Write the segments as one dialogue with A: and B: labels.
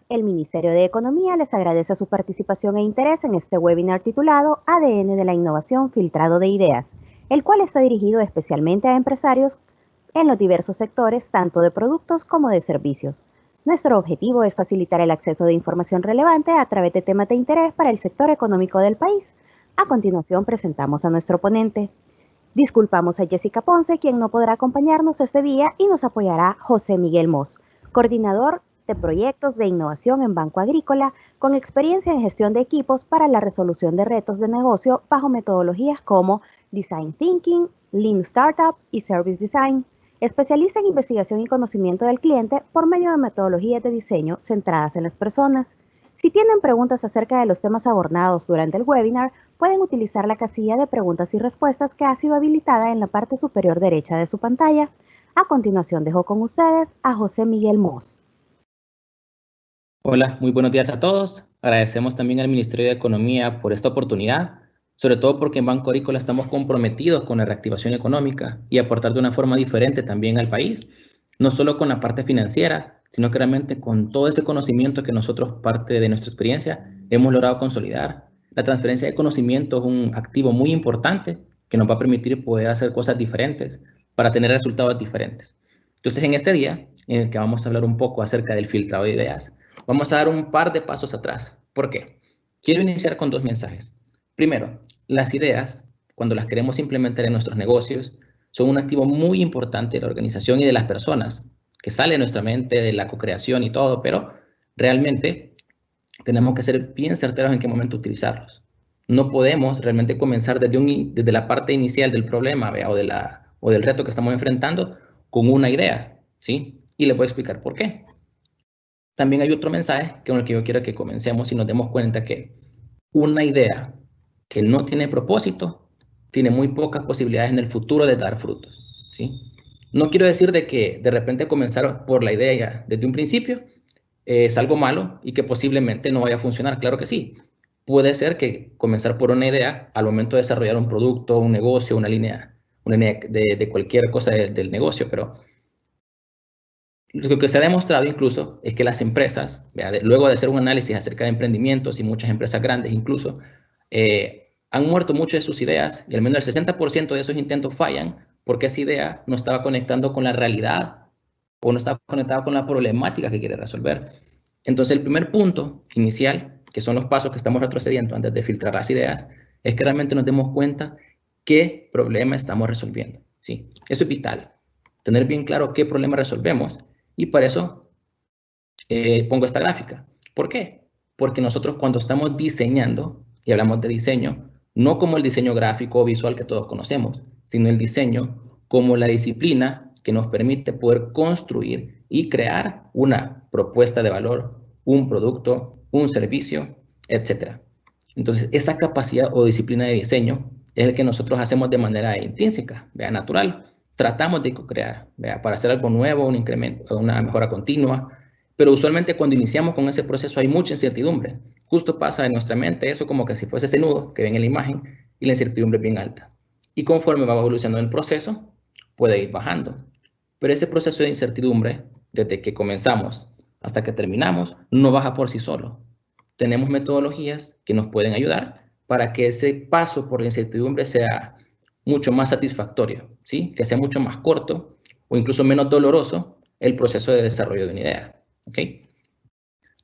A: el Ministerio de Economía les agradece su participación e interés en este webinar titulado ADN de la Innovación Filtrado de Ideas, el cual está dirigido especialmente a empresarios en los diversos sectores, tanto de productos como de servicios. Nuestro objetivo es facilitar el acceso de información relevante a través de temas de interés para el sector económico del país. A continuación presentamos a nuestro ponente. Disculpamos a Jessica Ponce, quien no podrá acompañarnos este día, y nos apoyará José Miguel Mos, coordinador de proyectos de innovación en Banco Agrícola, con experiencia en gestión de equipos para la resolución de retos de negocio bajo metodologías como Design Thinking, Lean Startup y Service Design. Especialista en investigación y conocimiento del cliente por medio de metodologías de diseño centradas en las personas. Si tienen preguntas acerca de los temas abordados durante el webinar, pueden utilizar la casilla de preguntas y respuestas que ha sido habilitada en la parte superior derecha de su pantalla. A continuación dejo con ustedes a José Miguel Mos.
B: Hola, muy buenos días a todos. Agradecemos también al Ministerio de Economía por esta oportunidad, sobre todo porque en Banco Agrícola estamos comprometidos con la reactivación económica y aportar de una forma diferente también al país, no solo con la parte financiera, sino que realmente con todo ese conocimiento que nosotros, parte de nuestra experiencia, hemos logrado consolidar. La transferencia de conocimiento es un activo muy importante que nos va a permitir poder hacer cosas diferentes para tener resultados diferentes. Entonces, en este día, en el que vamos a hablar un poco acerca del filtrado de ideas, vamos a dar un par de pasos atrás. ¿Por qué? Quiero iniciar con dos mensajes. Primero, las ideas, cuando las queremos implementar en nuestros negocios, son un activo muy importante de la organización y de las personas, que sale de nuestra mente, de la co-creación y todo, pero realmente tenemos que ser bien certeros en qué momento utilizarlos. No podemos realmente comenzar desde la parte inicial del problema, ¿vea? O del reto que estamos enfrentando con una idea, ¿sí? Y les voy a explicar por qué. También hay otro mensaje con el que yo quiero que comencemos y nos demos cuenta que una idea que no tiene propósito tiene muy pocas posibilidades en el futuro de dar frutos, ¿sí? No quiero decir de que de repente comenzar por la idea desde un principio es algo malo y que posiblemente no vaya a funcionar. Claro que sí. Puede ser que comenzar por una idea al momento de desarrollar un producto, un negocio, una línea de cualquier cosa del negocio, pero lo que se ha demostrado incluso es que las empresas, luego de hacer un análisis acerca de emprendimientos y muchas empresas grandes incluso, han muerto muchas de sus ideas y al menos el 60% de esos intentos fallan porque esa idea no estaba conectando con la realidad o no estaba conectada con la problemática que quiere resolver. Entonces el primer punto inicial, que son los pasos que estamos retrocediendo antes de filtrar las ideas, es que realmente nos demos cuenta qué problema estamos resolviendo. ¿Sí? Eso es vital, tener bien claro qué problema resolvemos. Y para eso pongo esta gráfica. ¿Por qué? Porque nosotros cuando estamos diseñando, y hablamos de diseño, no como el diseño gráfico o visual que todos conocemos, sino el diseño como la disciplina que nos permite poder construir y crear una propuesta de valor, un producto, un servicio, etc. Entonces, esa capacidad o disciplina de diseño es el que nosotros hacemos de manera intrínseca, natural. Tratamos de co-crear, para hacer algo nuevo, un incremento, una mejora continua, pero usualmente cuando iniciamos con ese proceso hay mucha incertidumbre. Justo pasa en nuestra mente eso como que si fuese ese nudo que ven en la imagen y la incertidumbre es bien alta. Y conforme va evolucionando el proceso, puede ir bajando. Pero ese proceso de incertidumbre, desde que comenzamos hasta que terminamos, no baja por sí solo. Tenemos metodologías que nos pueden ayudar para que ese paso por la incertidumbre sea mucho más satisfactorio, ¿sí? Que sea mucho más corto o incluso menos doloroso el proceso de desarrollo de una idea. ¿Okay?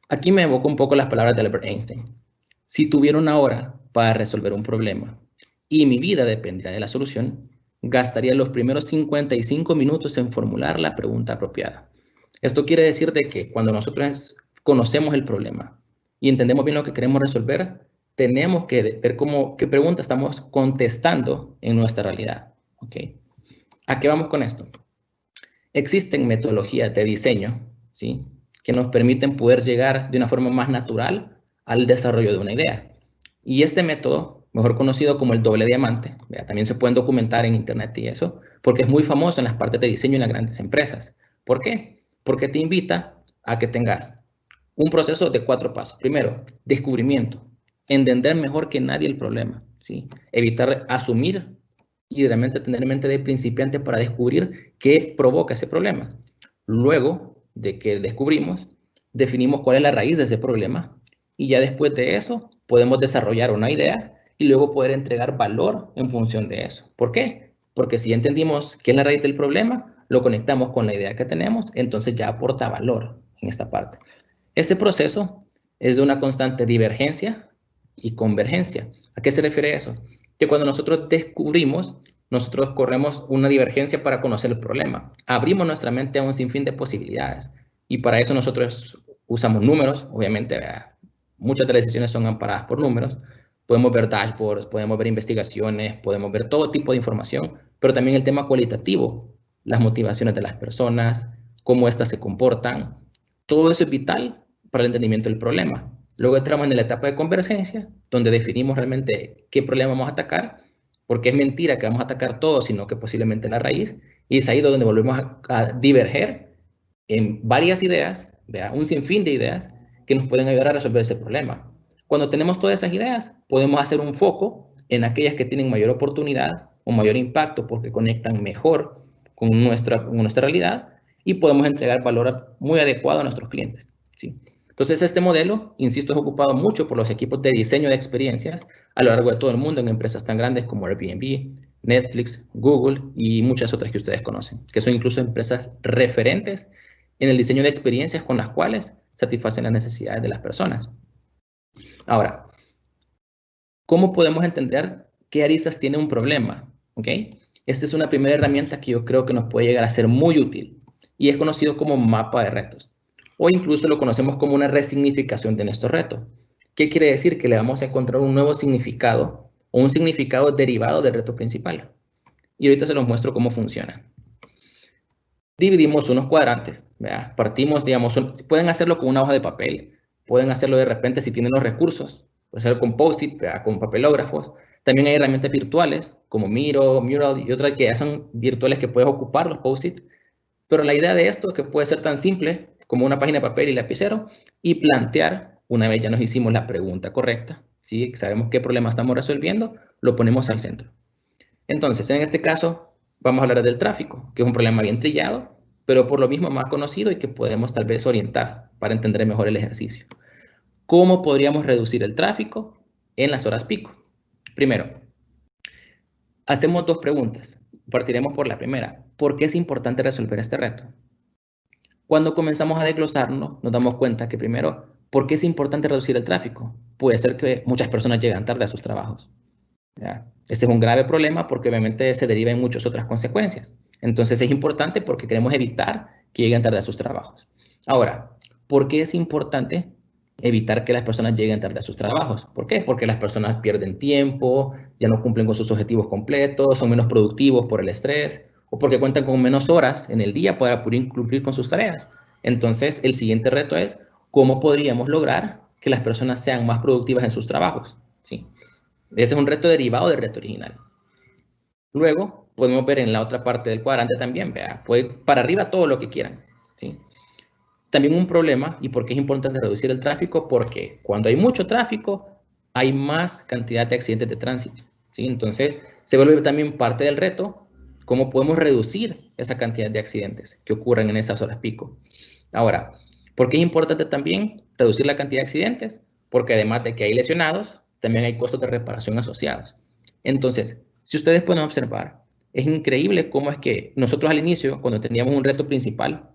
B: Aquí me evoco un poco las palabras de Albert Einstein. Si tuviera una hora para resolver un problema y mi vida dependiera de la solución, gastaría los primeros 55 minutos en formular la pregunta apropiada. Esto quiere decir de que cuando nosotros conocemos el problema y entendemos bien lo que queremos resolver, tenemos que ver qué pregunta estamos contestando en nuestra realidad. ¿Okay? ¿A qué vamos con esto? Existen metodologías de diseño, ¿sí? Que nos permiten poder llegar de una forma más natural al desarrollo de una idea. Y este método, mejor conocido como el doble diamante, también se pueden documentar en internet y eso, porque es muy famoso en las partes de diseño en las grandes empresas. ¿Por qué? Porque te invita a que tengas un proceso de 4 pasos. Primero, descubrimiento, entender mejor que nadie el problema, ¿sí? Evitar asumir y realmente tener mente de principiante para descubrir qué provoca ese problema. Luego de que descubrimos, definimos cuál es la raíz de ese problema y ya después de eso podemos desarrollar una idea y luego poder entregar valor en función de eso. ¿Por qué? Porque si entendimos qué es la raíz del problema, lo conectamos con la idea que tenemos, entonces ya aporta valor en esta parte. Ese proceso es de una constante divergencia y convergencia. ¿A qué se refiere eso? Que cuando nosotros descubrimos, nosotros corremos una divergencia para conocer el problema. Abrimos nuestra mente a un sinfín de posibilidades y para eso nosotros usamos números, obviamente, muchas de las decisiones son amparadas por números. Podemos ver dashboards, podemos ver investigaciones, podemos ver todo tipo de información, pero también el tema cualitativo, las motivaciones de las personas, cómo éstas se comportan. Todo eso es vital para el entendimiento del problema. Luego entramos en la etapa de convergencia, donde definimos realmente qué problema vamos a atacar, porque es mentira que vamos a atacar todo, sino que posiblemente la raíz, y es ahí donde volvemos a diverger en varias ideas, un sinfín de ideas, que nos pueden ayudar a resolver ese problema. Cuando tenemos todas esas ideas, podemos hacer un foco en aquellas que tienen mayor oportunidad o mayor impacto porque conectan mejor con nuestra realidad y podemos entregar valor muy adecuado a nuestros clientes. ¿Sí? Entonces, este modelo, insisto, es ocupado mucho por los equipos de diseño de experiencias a lo largo de todo el mundo en empresas tan grandes como Airbnb, Netflix, Google y muchas otras que ustedes conocen, que son incluso empresas referentes en el diseño de experiencias con las cuales satisfacen las necesidades de las personas. Ahora, ¿cómo podemos entender qué aristas tiene un problema? ¿Okay? Esta es una primera herramienta que yo creo que nos puede llegar a ser muy útil y es conocido como mapa de retos o incluso lo conocemos como una resignificación de nuestro reto. ¿Qué quiere decir? Que le vamos a encontrar un nuevo significado o un significado derivado del reto principal. Y ahorita se los muestro cómo funciona. Dividimos unos cuadrantes, ¿verdad? Partimos, digamos, pueden hacerlo con una hoja de papel, pueden hacerlo de repente si tienen los recursos, pueden hacerlo con post-its, con papelógrafos. También hay herramientas virtuales como Miro, Mural y otras que ya son virtuales que puedes ocupar los post-its. Pero la idea de esto es que puede ser tan simple como una página de papel y lapicero y plantear, una vez ya nos hicimos la pregunta correcta, ¿sí? Sabemos qué problema estamos resolviendo, lo ponemos al centro. Entonces, en este caso, vamos a hablar del tráfico, que es un problema bien trillado, pero por lo mismo más conocido y que podemos tal vez orientar para entender mejor el ejercicio. ¿Cómo podríamos reducir el tráfico en las horas pico? Primero, hacemos dos preguntas. Partiremos por la primera. ¿Por qué es importante resolver este reto? Cuando comenzamos a desglosarnos, nos damos cuenta que primero, ¿por qué es importante reducir el tráfico? Puede ser que muchas personas llegan tarde a sus trabajos. ¿Ya? Este es un grave problema porque obviamente se deriva en muchas otras consecuencias. Entonces es importante porque queremos evitar que lleguen tarde a sus trabajos. Ahora, ¿por qué es importante evitar que las personas lleguen tarde a sus trabajos? ¿Por qué? Porque las personas pierden tiempo, ya no cumplen con sus objetivos completos, son menos productivos por el estrés, o porque cuentan con menos horas en el día para poder cumplir con sus tareas. Entonces, el siguiente reto es, ¿cómo podríamos lograr que las personas sean más productivas en sus trabajos? ¿Sí? Ese es un reto derivado del reto original. Luego, podemos ver en la otra parte del cuadrante también, vea, puede ir para arriba todo lo que quieran, ¿sí? También un problema, y por qué es importante reducir el tráfico, porque cuando hay mucho tráfico, hay más cantidad de accidentes de tránsito, ¿sí? Entonces, se vuelve también parte del reto, cómo podemos reducir esa cantidad de accidentes que ocurren en esas horas pico. Ahora, ¿por qué es importante también reducir la cantidad de accidentes? Porque además de que hay lesionados, también hay costos de reparación asociados. Entonces, si ustedes pueden observar, es increíble cómo es que nosotros al inicio, cuando teníamos un reto principal,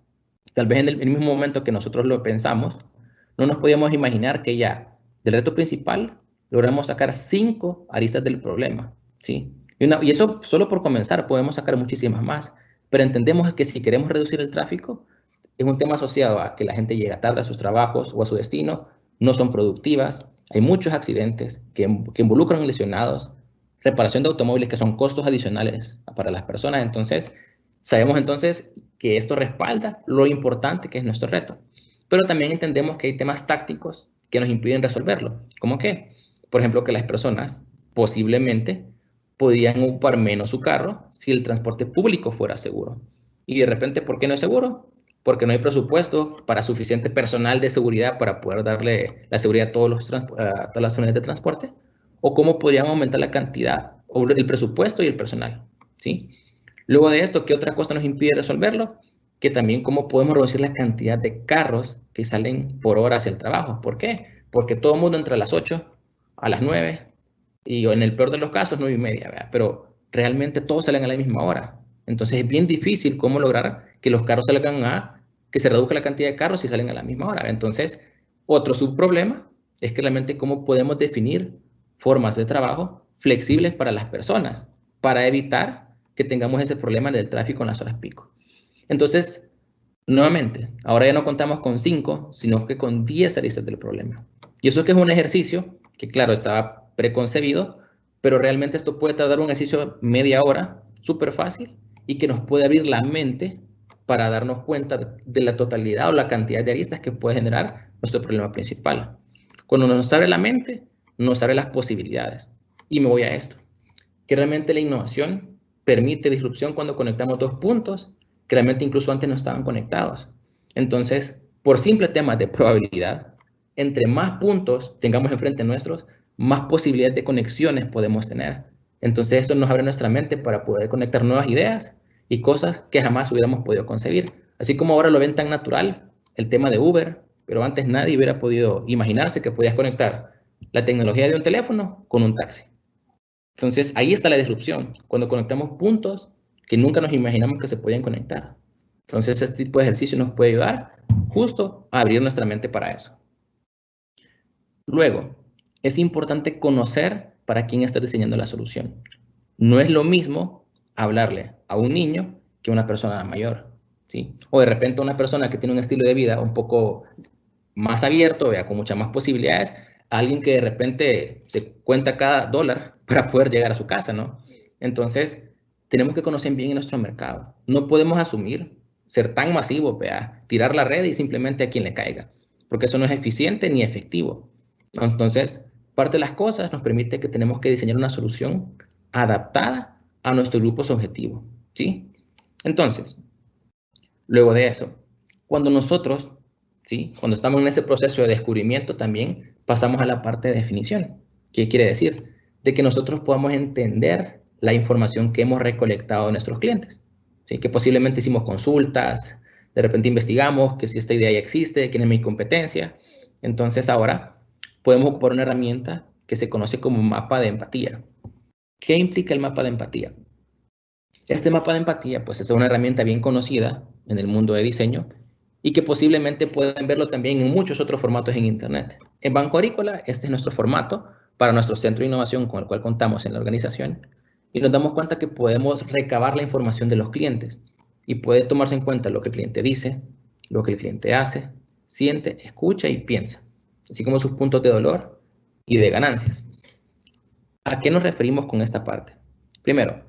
B: tal vez en el mismo momento que nosotros lo pensamos, no nos podíamos imaginar que ya del reto principal logramos sacar 5 aristas del problema, ¿sí? Y eso solo por comenzar, podemos sacar muchísimas más, pero entendemos que si queremos reducir el tráfico, es un tema asociado a que la gente llega tarde a sus trabajos o a su destino, no son productivas, hay muchos accidentes que involucran lesionados, reparación de automóviles que son costos adicionales para las personas. Entonces, sabemos entonces que esto respalda lo importante que es nuestro reto. Pero también entendemos que hay temas tácticos que nos impiden resolverlo. ¿Cómo qué? Por ejemplo, que las personas posiblemente podrían ocupar menos su carro si el transporte público fuera seguro. Y de repente, ¿por qué no es seguro? Porque no hay presupuesto para suficiente personal de seguridad para poder darle la seguridad a todas las unidades de transporte. O cómo podrían aumentar la cantidad, o el presupuesto y el personal, ¿sí? Luego de esto, ¿qué otra cosa nos impide resolverlo? Que también cómo podemos reducir la cantidad de carros que salen por hora hacia el trabajo. ¿Por qué? Porque todo el mundo entra a las 8, a las 9, y en el peor de los casos 9:30, ¿verdad? Pero realmente todos salen a la misma hora. Entonces es bien difícil cómo lograr que los carros salgan que se reduzca la cantidad de carros y salen a la misma hora. Entonces, otro subproblema es que realmente cómo podemos definir formas de trabajo flexibles para las personas, para evitar que tengamos ese problema del tráfico en las horas pico. Entonces, nuevamente, ahora ya no contamos con 5, sino que con 10 aristas del problema. Y eso que es un ejercicio que, claro, estaba preconcebido, pero realmente esto puede tardar un ejercicio media hora, súper fácil, y que nos puede abrir la mente para darnos cuenta de la totalidad o la cantidad de aristas que puede generar nuestro problema principal. Cuando nos abre la mente, nos abre las posibilidades. Y me voy a esto, que realmente la innovación permite disrupción cuando conectamos dos puntos que realmente incluso antes no estaban conectados. Entonces, por simple temas de probabilidad, entre más puntos tengamos enfrente nuestros, más posibilidades de conexiones podemos tener. Entonces, eso nos abre nuestra mente para poder conectar nuevas ideas y cosas que jamás hubiéramos podido concebir. Así como ahora lo ven tan natural, el tema de Uber, pero antes nadie hubiera podido imaginarse que podías conectar la tecnología de un teléfono con un taxi. Entonces, ahí está la disrupción, cuando conectamos puntos que nunca nos imaginamos que se podían conectar. Entonces, este tipo de ejercicio nos puede ayudar justo a abrir nuestra mente para eso. Luego, es importante conocer para quién está diseñando la solución. No es lo mismo hablarle a un niño que a una persona mayor, ¿sí? O de repente a una persona que tiene un estilo de vida un poco más abierto, con muchas más posibilidades, a alguien que de repente se cuenta cada dólar para poder llegar a su casa, ¿no? Entonces, tenemos que conocer bien nuestro mercado. No podemos asumir ser tan masivos, tirar la red y simplemente a quien le caiga, porque eso no es eficiente ni efectivo. Entonces, parte de las cosas nos permite que tenemos que diseñar una solución adaptada a nuestros grupos objetivos, ¿sí? Entonces, luego de eso, cuando nosotros, ¿sí? Cuando estamos en ese proceso de descubrimiento, también pasamos a la parte de definición. ¿Qué quiere decir? De que nosotros podamos entender la información que hemos recolectado de nuestros clientes, ¿sí? Que posiblemente hicimos consultas, de repente investigamos que si esta idea ya existe, quién es mi competencia. Entonces ahora podemos ocupar una herramienta que se conoce como mapa de empatía. ¿Qué implica el mapa de empatía? Este mapa de empatía, pues es una herramienta bien conocida en el mundo de diseño y que posiblemente pueden verlo también en muchos otros formatos en Internet. En Banco Agrícola, este es nuestro formato para nuestro centro de innovación con el cual contamos en la organización y nos damos cuenta que podemos recabar la información de los clientes y puede tomarse en cuenta lo que el cliente dice, lo que el cliente hace, siente, escucha y piensa, así como sus puntos de dolor y de ganancias. ¿A qué nos referimos con esta parte? Primero,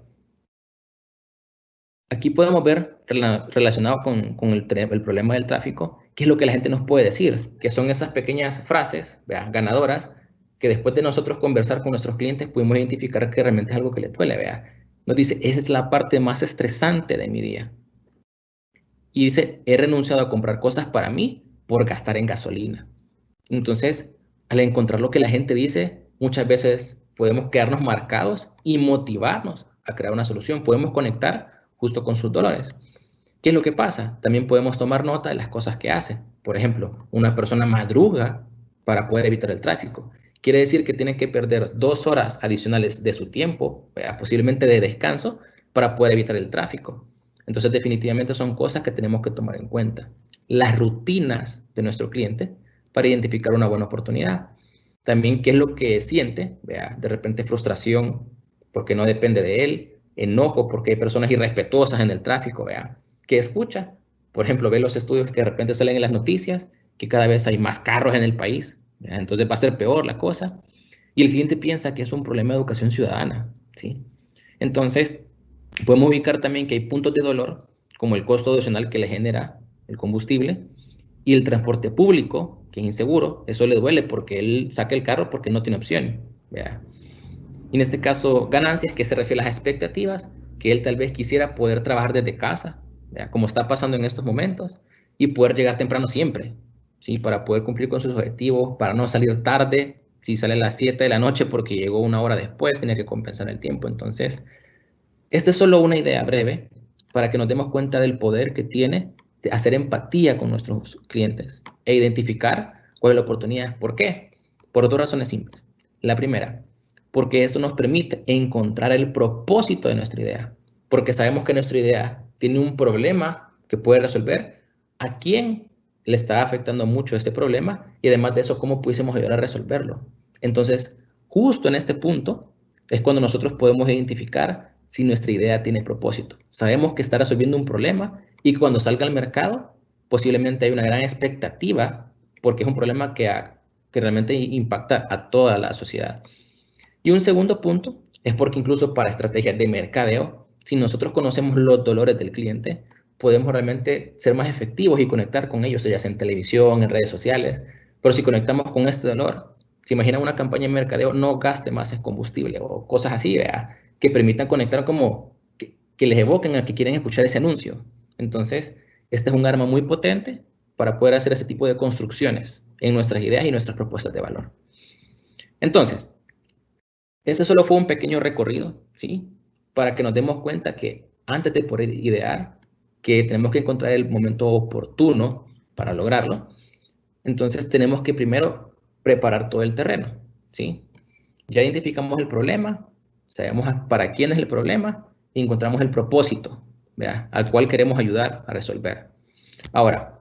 B: aquí podemos ver relacionado con el problema del tráfico, qué es lo que la gente nos puede decir, que son esas pequeñas frases ganadoras que después de nosotros conversar con nuestros clientes pudimos identificar que realmente es algo que les duele. Nos dice, esa es la parte más estresante de mi día. Y dice, he renunciado a comprar cosas para mí por gastar en gasolina. Entonces, al encontrar lo que la gente dice, muchas veces podemos quedarnos marcados y motivarnos a crear una solución. Podemos conectar justo con sus dolores. ¿Qué es lo que pasa? También podemos tomar nota de las cosas que hace. Por ejemplo, una persona madruga para poder evitar el tráfico. Quiere decir que tiene que perder 2 horas adicionales de su tiempo, posiblemente de descanso, para poder evitar el tráfico. Entonces, definitivamente son cosas que tenemos que tomar en cuenta. Las rutinas de nuestro cliente para identificar una buena oportunidad. También qué es lo que siente, de repente frustración porque no depende de él, enojo porque hay personas irrespetuosas en el tráfico, que escucha, por ejemplo, ve los estudios que de repente salen en las noticias, que cada vez hay más carros en el país, entonces va a ser peor la cosa, y el cliente piensa que es un problema de educación ciudadana, ¿sí? Entonces, podemos ubicar también que hay puntos de dolor, como el costo adicional que le genera el combustible, y el transporte público, que es inseguro, eso le duele porque él saca el carro porque no tiene opción, Y en este caso, ganancias, que se refiere a las expectativas, que él tal vez quisiera poder trabajar desde casa, como está pasando en estos momentos, y poder llegar temprano siempre, ¿sí? Para poder cumplir con sus objetivos, para no salir tarde, si sale a las 7 de la noche porque llegó 1 hora después, tenía que compensar el tiempo. Entonces, esta es solo una idea breve para que nos demos cuenta del poder que tiene hacer empatía con nuestros clientes e identificar cuál es la oportunidad. ¿Por qué? Por dos razones simples. La primera, porque esto nos permite encontrar el propósito de nuestra idea, porque sabemos que nuestra idea tiene un problema que puede resolver, a quién le está afectando mucho este problema y además de eso, cómo pudiésemos ayudar a resolverlo. Entonces, justo en este punto es cuando nosotros podemos identificar si nuestra idea tiene propósito. Sabemos que está resolviendo un problema y cuando salga al mercado, posiblemente hay una gran expectativa porque es un problema que realmente impacta a toda la sociedad. Y un segundo punto es porque incluso para estrategias de mercadeo, si nosotros conocemos los dolores del cliente, podemos realmente ser más efectivos y conectar con ellos, ya sea en televisión, en redes sociales. Pero si conectamos con este dolor, si imaginan una campaña de mercadeo, no gaste más en combustible o cosas así, ¿vea? Que permitan conectar como que les evoquen a que quieren escuchar ese anuncio. Entonces, este es un arma muy potente para poder hacer ese tipo de construcciones en nuestras ideas y nuestras propuestas de valor. Entonces, ese solo fue un pequeño recorrido, ¿sí? Para que nos demos cuenta que antes de poder idear, que tenemos que encontrar el momento oportuno para lograrlo. Entonces tenemos que primero preparar todo el terreno, ¿sí? Ya identificamos el problema, sabemos para quién es el problema y encontramos el propósito, ¿verdad? Al cual queremos ayudar a resolver. Ahora,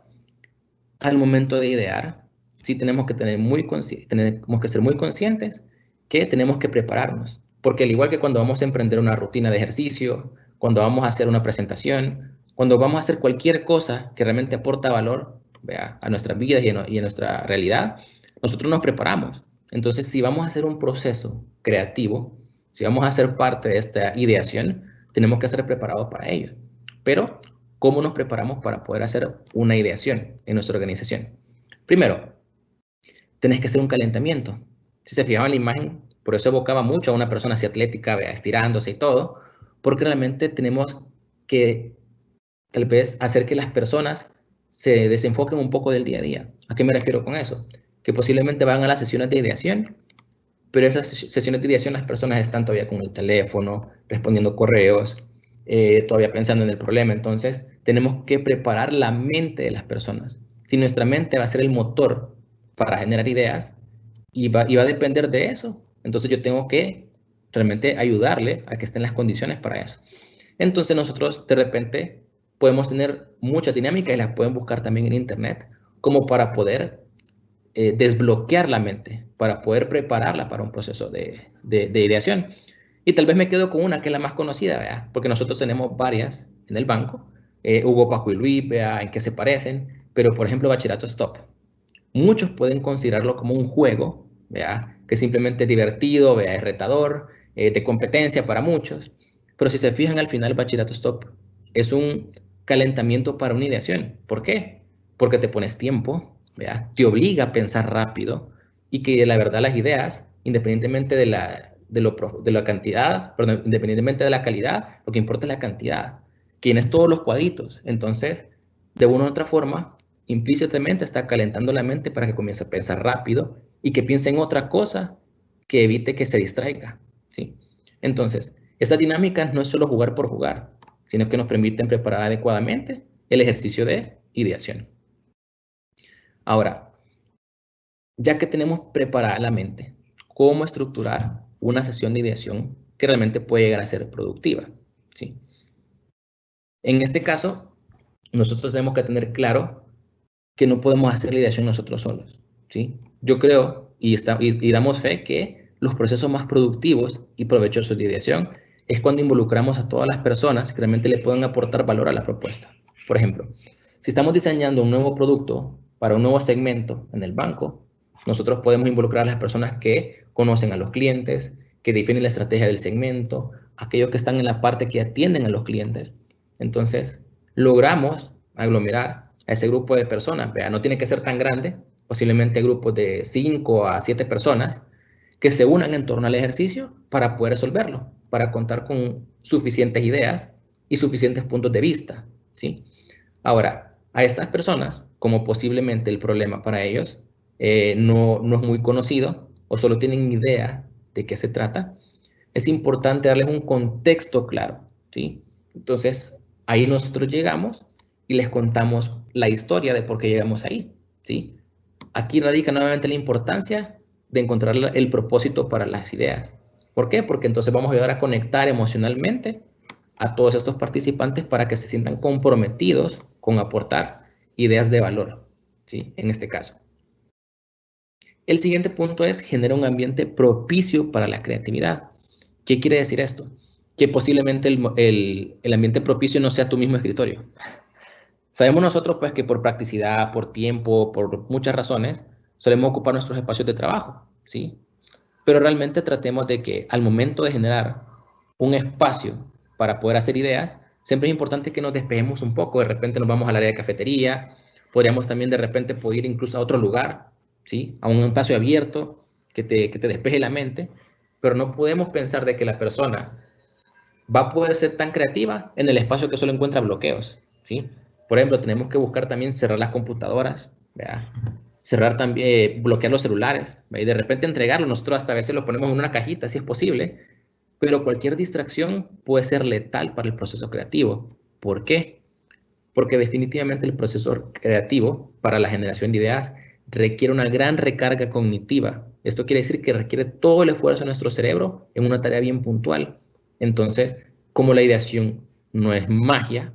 B: al momento de idear, sí tenemos que tenemos que ser muy conscientes que tenemos que prepararnos, porque al igual que cuando vamos a emprender una rutina de ejercicio, cuando vamos a hacer una presentación, cuando vamos a hacer cualquier cosa que realmente aporta valor, ¿vea?, a nuestras vidas y a nuestra realidad, nosotros nos preparamos. Entonces, si vamos a hacer un proceso creativo, si vamos a ser parte de esta ideación, tenemos que estar preparados para ello. Pero ¿cómo nos preparamos para poder hacer una ideación en nuestra organización? Primero, tenés que hacer un calentamiento. Si se fijaban en la imagen, por eso evocaba mucho a una persona así atlética, vea, estirándose y todo, porque realmente tenemos que tal vez hacer que las personas se desenfoquen un poco del día a día. ¿A qué me refiero con eso? Que posiblemente van a las sesiones de ideación, pero esas sesiones de ideación las personas están todavía con el teléfono, respondiendo correos, todavía pensando en el problema. Entonces, tenemos que preparar la mente de las personas. Si nuestra mente va a ser el motor para generar ideas y va a depender de eso, entonces yo tengo que realmente ayudarle a que estén las condiciones para eso. Entonces, nosotros de repente podemos tener mucha dinámica y las pueden buscar también en internet como para poder desbloquear la mente, para poder prepararla para un proceso de ideación. Y tal vez me quedo con una que es la más conocida, ¿verdad? Porque nosotros tenemos varias en el banco, Hugo, Paco y Luis, ¿verdad?, en qué se parecen, pero por ejemplo Bachillerato Stop. Muchos pueden considerarlo como un juego, ¿verdad?, que simplemente es divertido, ¿verdad?, es retador, de competencia para muchos, pero si se fijan al final Bachillerato Stop es un calentamiento para una ideación. ¿Por qué? Porque te pones tiempo, ¿verdad?, te obliga a pensar rápido y que la verdad las ideas, independientemente de la cantidad, perdón, independientemente de la calidad, lo que importa es la cantidad. Tienes todos los cuadritos, entonces de una u otra forma implícitamente está calentando la mente para que comience a pensar rápido y que piense en otra cosa que evite que se distraiga, ¿sí? Entonces, esta dinámica no es solo jugar por jugar, sino que nos permiten preparar adecuadamente el ejercicio de ideación. Ahora, ya que tenemos preparada la mente, ¿cómo estructurar una sesión de ideación que realmente puede llegar a ser productiva? ¿Sí? En este caso, nosotros tenemos que tener claro que no podemos hacer la ideación nosotros solos, ¿sí? Yo creo y damos fe que los procesos más productivos y provechosos de ideación es cuando involucramos a todas las personas que realmente le puedan aportar valor a la propuesta. Por ejemplo, si estamos diseñando un nuevo producto para un nuevo segmento en el banco, nosotros podemos involucrar a las personas que conocen a los clientes, que definen la estrategia del segmento, aquellos que están en la parte que atienden a los clientes. Entonces, logramos aglomerar a ese grupo de personas. ¿Vea? No tiene que ser tan grande, posiblemente grupos de 5 a 7 personas que se unan en torno al ejercicio para poder resolverlo, para contar con suficientes ideas y suficientes puntos de vista, ¿sí? Ahora, a estas personas, como posiblemente el problema para ellos no es muy conocido o solo tienen idea de qué se trata, es importante darles un contexto claro, ¿sí? Entonces, ahí nosotros llegamos y les contamos la historia de por qué llegamos ahí, ¿sí? Aquí radica nuevamente la importancia de encontrar el propósito para las ideas. ¿Por qué? Porque entonces vamos a ayudar a conectar emocionalmente a todos estos participantes para que se sientan comprometidos con aportar ideas de valor, ¿sí? En este caso. El siguiente punto es generar un ambiente propicio para la creatividad. ¿Qué quiere decir esto? Que posiblemente el ambiente propicio no sea tu mismo escritorio. Sabemos nosotros pues que por practicidad, por tiempo, por muchas razones, solemos ocupar nuestros espacios de trabajo, ¿sí? Pero realmente tratemos de que al momento de generar un espacio para poder hacer ideas, siempre es importante que nos despejemos un poco. De repente nos vamos al área de cafetería, podríamos también de repente poder ir incluso a otro lugar, ¿sí? A un espacio abierto que te despeje la mente, pero no podemos pensar de que la persona va a poder ser tan creativa en el espacio que solo encuentra bloqueos, ¿sí? Por ejemplo, tenemos que buscar también cerrar las computadoras, ¿verdad? Cerrar también, bloquear los celulares, ¿verdad? Y de repente entregarlo. Nosotros hasta a veces lo ponemos en una cajita, si es posible, pero cualquier distracción puede ser letal para el proceso creativo. ¿Por qué? Porque definitivamente el proceso creativo para la generación de ideas requiere una gran recarga cognitiva. Esto quiere decir que requiere todo el esfuerzo de nuestro cerebro en una tarea bien puntual. Entonces, como la ideación no es magia,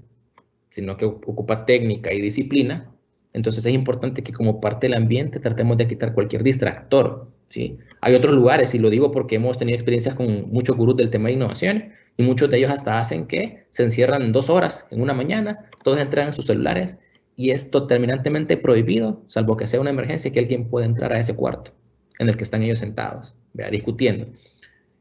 B: sino que ocupa técnica y disciplina, entonces es importante que como parte del ambiente tratemos de quitar cualquier distractor, ¿sí? Hay otros lugares, y lo digo porque hemos tenido experiencias con muchos gurús del tema de innovación, y muchos de ellos hasta hacen que se encierran 2 horas en una mañana, todos entran en sus celulares, y es totalmente prohibido, salvo que sea una emergencia, que alguien pueda entrar a ese cuarto en el que están ellos sentados, ¿vea? Discutiendo.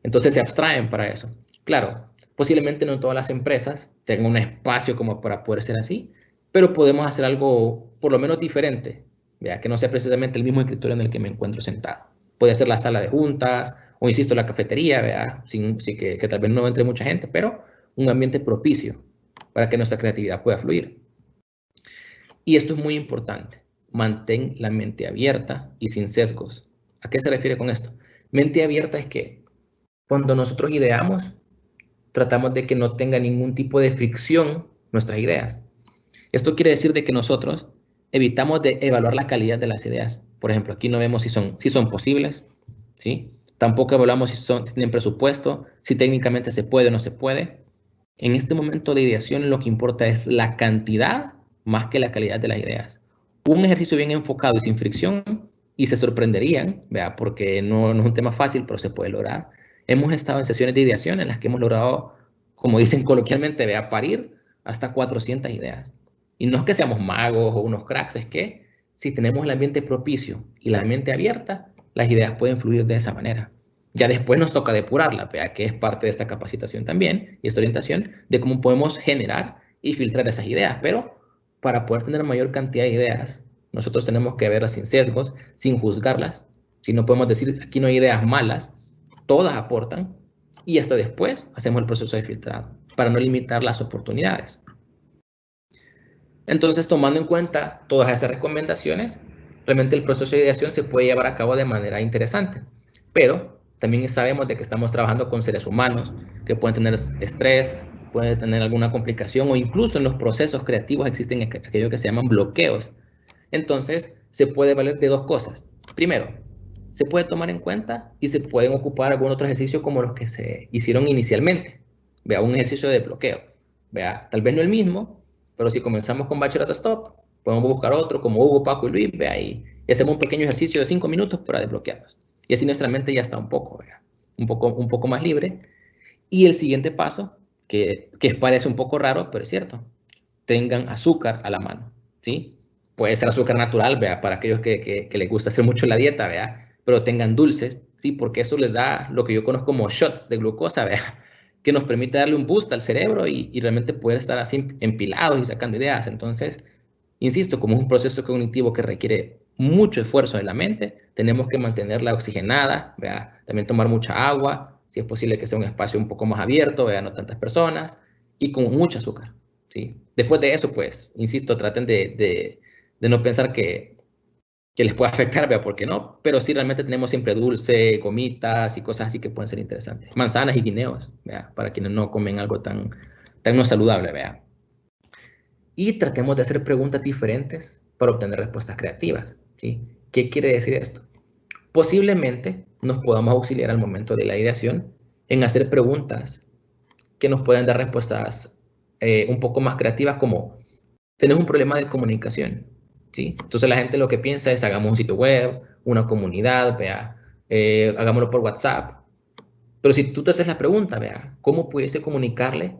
B: Entonces se abstraen para eso. Claro, posiblemente no todas las empresas tengan un espacio como para poder ser así, pero podemos hacer algo por lo menos diferente, ¿vea? Que no sea precisamente el mismo escritorio en el que me encuentro sentado. Puede ser la sala de juntas o, insisto, la cafetería, ¿vea? Sin que tal vez no entre mucha gente, pero un ambiente propicio para que nuestra creatividad pueda fluir. Y esto es muy importante. Mantén la mente abierta y sin sesgos. ¿A qué se refiere con esto? Mente abierta es que cuando nosotros ideamos, tratamos de que no tenga ningún tipo de fricción nuestras ideas. Esto quiere decir de que nosotros evitamos de evaluar la calidad de las ideas. Por ejemplo, aquí no vemos si son posibles, ¿sí? Tampoco evaluamos si tienen presupuesto, si técnicamente se puede o no se puede. En este momento de ideación lo que importa es la cantidad más que la calidad de las ideas. Un ejercicio bien enfocado y sin fricción, y se sorprenderían, ¿vea? Porque no es un tema fácil, pero se puede lograr. Hemos estado en sesiones de ideación en las que hemos logrado, como dicen coloquialmente, ¿vea? Parir hasta 400 ideas. Y no es que seamos magos o unos cracks, es que si tenemos el ambiente propicio y la mente abierta, las ideas pueden fluir de esa manera. Ya después nos toca depurarla, ¿vea? Que es parte de esta capacitación también y esta orientación de cómo podemos generar y filtrar esas ideas. Pero para poder tener mayor cantidad de ideas, nosotros tenemos que verlas sin sesgos, sin juzgarlas. Si no podemos decir aquí no hay ideas malas, todas aportan y hasta después hacemos el proceso de filtrado para no limitar las oportunidades. Entonces, tomando en cuenta todas esas recomendaciones, realmente el proceso de ideación se puede llevar a cabo de manera interesante. Pero también sabemos de que estamos trabajando con seres humanos que pueden tener estrés, pueden tener alguna complicación o incluso en los procesos creativos existen aquello que se llaman bloqueos. Entonces, se puede valer de dos cosas. Primero, se puede tomar en cuenta y se pueden ocupar algún otro ejercicio como los que se hicieron inicialmente. Vea, un ejercicio de bloqueo. Vea, tal vez no el mismo, pero si comenzamos con Bachelor Stop, podemos buscar otro como Hugo, Paco y Luis, vea, y hacemos un pequeño ejercicio de 5 minutos para desbloquearnos. Y así nuestra mente ya está vea, un poco más libre. Y el siguiente paso, que parece un poco raro, pero es cierto, tengan azúcar a la mano, ¿sí? Puede ser azúcar natural, vea, para aquellos que les gusta hacer mucho la dieta, vea, pero tengan dulces, ¿sí? Porque eso les da lo que yo conozco como shots de glucosa, vea, que nos permite darle un boost al cerebro y realmente poder estar así empilados y sacando ideas. Entonces, insisto, como es un proceso cognitivo que requiere mucho esfuerzo de la mente, tenemos que mantenerla oxigenada, ¿vea? También tomar mucha agua, si es posible que sea un espacio un poco más abierto, ¿vea? No tantas personas, y con mucho azúcar, ¿sí? Después de eso, pues, insisto, traten de no pensar que les pueda afectar, ¿vea? Porque no, pero sí realmente tenemos siempre dulce, gomitas y cosas así que pueden ser interesantes. Manzanas y guineos, ¿vea? Para quienes no comen algo tan no saludable, ¿vea? y tratemos de hacer preguntas diferentes para obtener respuestas creativas, ¿sí? ¿Qué quiere decir esto? Posiblemente nos podamos auxiliar al momento de la ideación en hacer preguntas que nos puedan dar respuestas un poco más creativas, como tenés un problema de comunicación, ¿sí? Entonces la gente lo que piensa es hagamos un sitio web, una comunidad, vea, hagámoslo por WhatsApp. Pero si tú te haces la pregunta, vea, ¿cómo pudiese comunicarle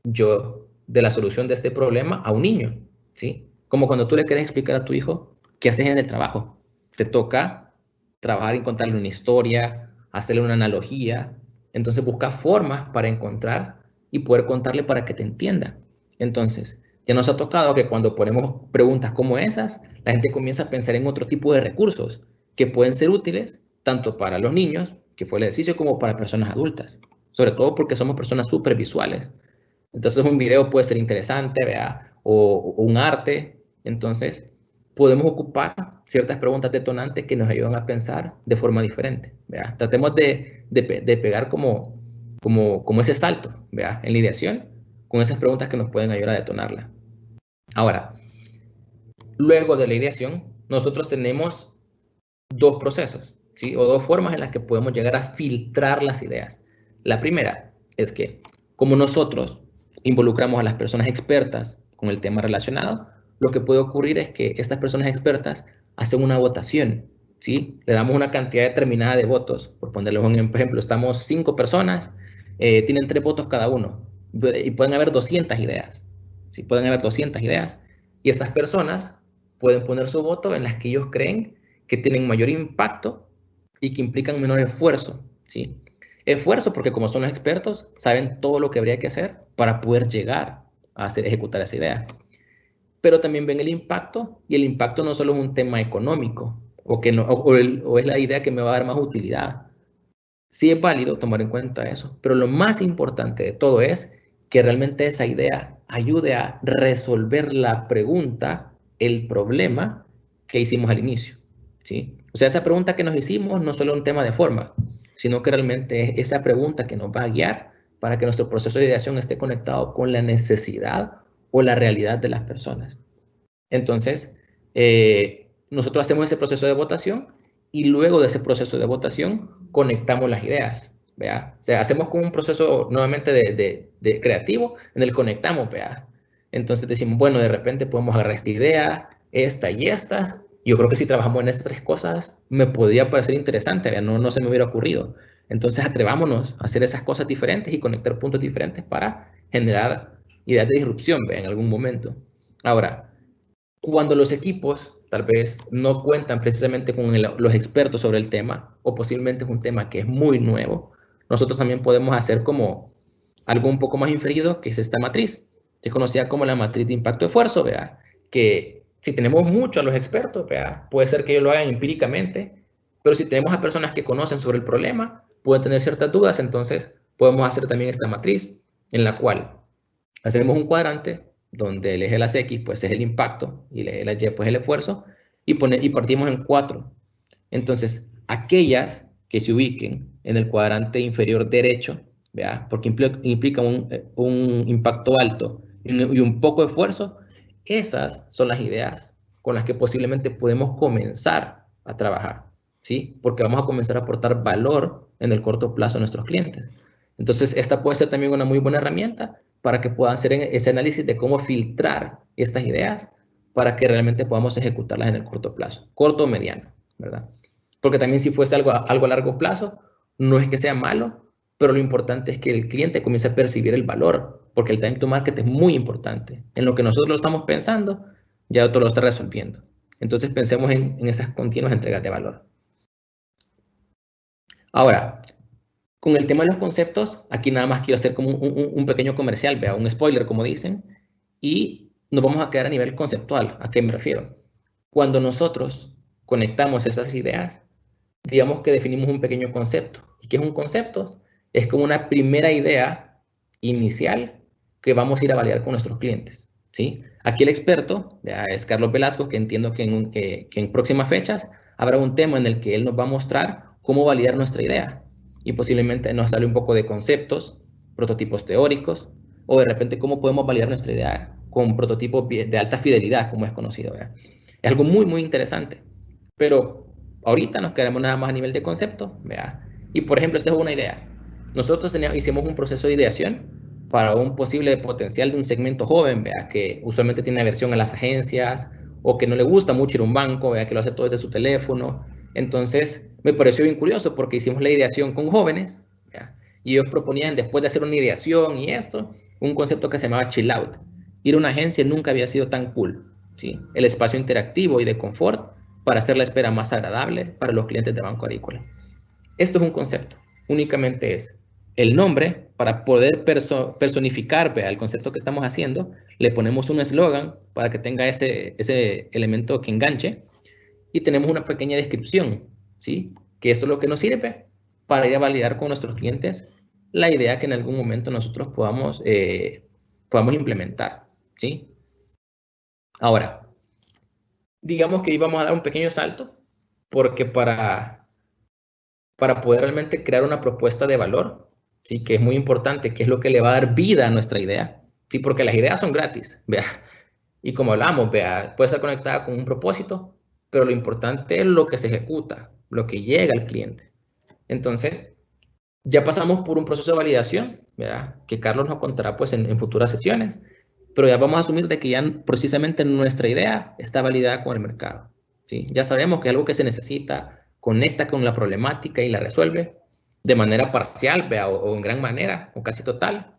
B: yo de la solución de este problema a un niño? ¿Sí? Como cuando tú le quieres explicar a tu hijo qué haces en el trabajo. Te toca trabajar y contarle una historia, hacerle una analogía. Entonces busca formas para encontrar y poder contarle para que te entienda. Entonces, ya nos ha tocado que cuando ponemos preguntas como esas, la gente comienza a pensar en otro tipo de recursos que pueden ser útiles tanto para los niños, que fue el ejercicio, como para personas adultas. Sobre todo porque somos personas súper visuales. Entonces un video puede ser interesante, ¿vea? O un arte. Entonces podemos ocupar ciertas preguntas detonantes que nos ayudan a pensar de forma diferente, ¿vea? Tratemos de pegar como ese salto, ¿vea? En la ideación, con esas preguntas que nos pueden ayudar a detonarla. Ahora, luego de la ideación, nosotros tenemos dos procesos, ¿sí? O dos formas en las que podemos llegar a filtrar las ideas. La primera es que, como nosotros involucramos a las personas expertas con el tema relacionado, lo que puede ocurrir es que estas personas expertas hacen una votación, ¿sí? Le damos una cantidad determinada de votos. Por ponerles un ejemplo, estamos 5 personas, tienen 3 votos cada uno, y pueden haber 200 ideas, ¿sí? Pueden haber 200 ideas, y estas personas pueden poner su voto en las que ellos creen que tienen mayor impacto y que implican menor esfuerzo, ¿sí? Esfuerzo porque como son los expertos, saben todo lo que habría que hacer para poder llegar a ejecutar esa idea. Pero también ven el impacto, y el impacto no solo es un tema económico, o es la idea que me va a dar más utilidad. Sí es válido tomar en cuenta eso, pero lo más importante de todo es que realmente esa idea ayude a resolver la pregunta, el problema que hicimos al inicio, ¿sí? O sea, esa pregunta que nos hicimos no solo es un tema de forma, sino que realmente es esa pregunta que nos va a guiar para que nuestro proceso de ideación esté conectado con la necesidad o la realidad de las personas. Entonces, nosotros hacemos ese proceso de votación, y luego de ese proceso de votación conectamos las ideas, ¿vea? O sea, hacemos como un proceso nuevamente de creativo en el que conectamos, ¿vea? Entonces decimos, bueno, de repente podemos agarrar esta idea, esta y esta. Yo creo que si trabajamos en estas 3 cosas, me podría parecer interesante, ¿vea? No se me hubiera ocurrido. Entonces atrevámonos a hacer esas cosas diferentes y conectar puntos diferentes para generar ideas de disrupción, ¿vea? En algún momento. Ahora, cuando los equipos tal vez no cuentan precisamente con los expertos sobre el tema, o posiblemente es un tema que es muy nuevo, nosotros también podemos hacer como algo un poco más inferido, que es esta matriz, que es conocida como la matriz de impacto-esfuerzo, ¿vea? Que si tenemos mucho a los expertos, ¿vea? Puede ser que ellos lo hagan empíricamente, pero si tenemos a personas que conocen sobre el problema, pueden tener ciertas dudas. Entonces podemos hacer también esta matriz en la cual hacemos un cuadrante donde el eje de las X pues es el impacto y el eje de las Y pues el esfuerzo, y partimos en 4. Entonces, aquellas que se ubiquen en el cuadrante inferior derecho, ¿vea? Porque implica un impacto alto y un poco de esfuerzo, esas son las ideas con las que posiblemente podemos comenzar a trabajar, ¿sí? Porque vamos a comenzar a aportar valor en el corto plazo a nuestros clientes. Entonces, esta puede ser también una muy buena herramienta para que puedan hacer ese análisis de cómo filtrar estas ideas para que realmente podamos ejecutarlas en el corto plazo, corto o mediano, ¿verdad? Porque también si fuese algo a largo plazo, no es que sea malo, pero lo importante es que el cliente comience a percibir el valor, porque el time to market es muy importante. En lo que nosotros lo estamos pensando, ya otro lo está resolviendo. Entonces pensemos en esas continuas entregas de valor. Ahora, con el tema de los conceptos, aquí nada más quiero hacer como un pequeño comercial, vea, un spoiler como dicen, y nos vamos a quedar a nivel conceptual. ¿A qué me refiero? Cuando nosotros conectamos esas ideas, digamos que definimos un pequeño concepto. ¿Y qué es un concepto? Es como una primera idea inicial que vamos a ir a validar con nuestros clientes, ¿sí? Aquí el experto es Carlos Velasco, que entiendo que en próximas fechas habrá un tema en el que él nos va a mostrar cómo validar nuestra idea, y posiblemente nos sale un poco de conceptos, prototipos teóricos, o de repente cómo podemos validar nuestra idea con prototipos de alta fidelidad, como es conocido, ¿verdad? Es algo muy, muy interesante. Pero ahorita nos quedamos nada más a nivel de concepto, ¿verdad? Y por ejemplo, esta es una idea. Nosotros hicimos un proceso de ideación para un posible potencial de un segmento joven, ¿verdad? Que usualmente tiene aversión a las agencias o que no le gusta mucho ir a un banco, ¿verdad? Que lo hace todo desde su teléfono. Entonces, me pareció bien curioso porque hicimos la ideación con jóvenes, ¿verdad? Y ellos proponían, después de hacer una ideación y esto, un concepto que se llamaba chill out. Ir a una agencia nunca había sido tan cool, ¿sí? El espacio interactivo y de confort para hacer la espera más agradable para los clientes de Banco Agrícola. Esto es un concepto, únicamente es el nombre para poder personificar, ¿vea?, el concepto que estamos haciendo. Le ponemos un eslogan para que tenga ese elemento que enganche y tenemos una pequeña descripción, ¿sí? Que esto es lo que nos sirve para ir a validar con nuestros clientes la idea que en algún momento nosotros podamos implementar, ¿sí? Ahora, digamos que íbamos a dar un pequeño salto porque para poder realmente crear una propuesta de valor, ¿sí? Que es muy importante, que es lo que le va a dar vida a nuestra idea, ¿sí? Porque las ideas son gratis, vea. Y como hablamos, vea, puede estar conectada con un propósito, pero lo importante es lo que se ejecuta, lo que llega al cliente. Entonces, ya pasamos por un proceso de validación, ¿verdad?, que Carlos nos contará pues en futuras sesiones, pero ya vamos a asumir de que ya precisamente nuestra idea está validada con el mercado, ¿sí? Ya sabemos que es algo que se necesita, conecta con la problemática y la resuelve de manera parcial, ¿verdad?, o en gran manera, o casi total.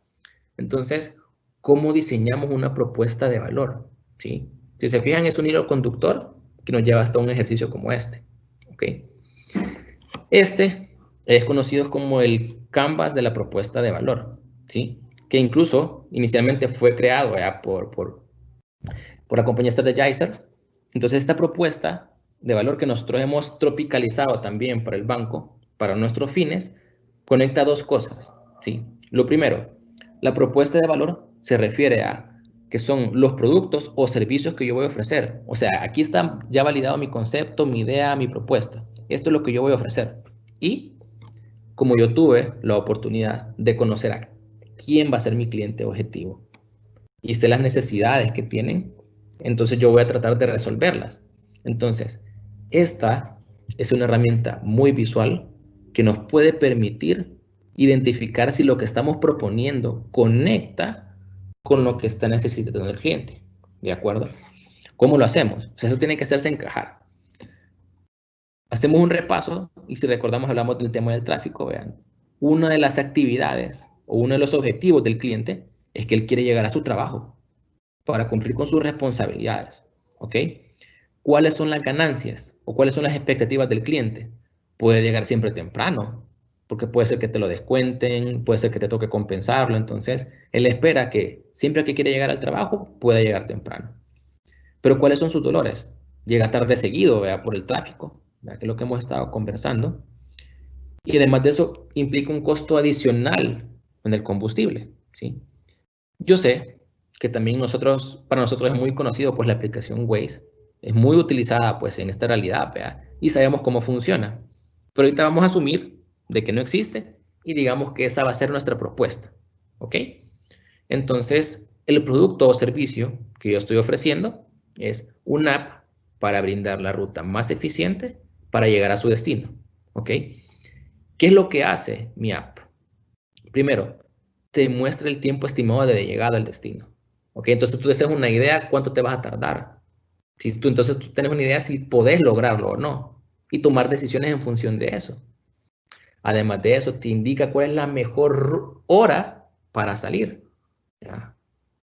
B: Entonces, ¿cómo diseñamos una propuesta de valor? ¿Sí? Si se fijan, es un hilo conductor que nos lleva hasta un ejercicio como este, ¿ok? Este es conocido como el canvas de la propuesta de valor, ¿sí? Que incluso inicialmente fue creado por la compañía Strategizer. Entonces, esta propuesta de valor que nosotros hemos tropicalizado también para el banco, para nuestros fines, conecta dos cosas, ¿sí? Lo primero, la propuesta de valor se refiere a que son los productos o servicios que yo voy a ofrecer. O sea, aquí está ya validado mi concepto, mi idea, mi propuesta. Esto es lo que yo voy a ofrecer. Y como yo tuve la oportunidad de conocer a quién va a ser mi cliente objetivo y sé las necesidades que tienen, entonces yo voy a tratar de resolverlas. Entonces, esta es una herramienta muy visual que nos puede permitir identificar si lo que estamos proponiendo conecta con lo que está necesitando el cliente. ¿De acuerdo? ¿Cómo lo hacemos? O sea, eso tiene que hacerse encajar. Hacemos un repaso y si recordamos hablamos del tema del tráfico, vean. Una de las actividades o uno de los objetivos del cliente es que él quiere llegar a su trabajo para cumplir con sus responsabilidades, ¿ok? ¿Cuáles son las ganancias o cuáles son las expectativas del cliente? Poder llegar siempre temprano, porque puede ser que te lo descuenten, puede ser que te toque compensarlo, entonces él espera que siempre que quiere llegar al trabajo pueda llegar temprano. Pero ¿cuáles son sus dolores? Llega tarde seguido, ¿vea?, por el tráfico, ¿vea?, que es lo que hemos estado conversando. Y además de eso, implica un costo adicional en el combustible, ¿sí? Yo sé que también para nosotros es muy conocido pues la aplicación Waze, es muy utilizada pues en esta realidad, ¿vea?, y sabemos cómo funciona. Pero ahorita vamos a asumir de que no existe y digamos que esa va a ser nuestra propuesta, ¿ok? Entonces, el producto o servicio que yo estoy ofreciendo es una app para brindar la ruta más eficiente para llegar a su destino, ¿ok? ¿Qué es lo que hace mi app? Primero, te muestra el tiempo estimado de llegada al destino, ¿ok? Entonces tú deseas una idea, ¿cuánto te vas a tardar? Entonces tú tienes una idea si podés lograrlo o no y tomar decisiones en función de eso. Además de eso, te indica cuál es la mejor hora para salir, ¿ya?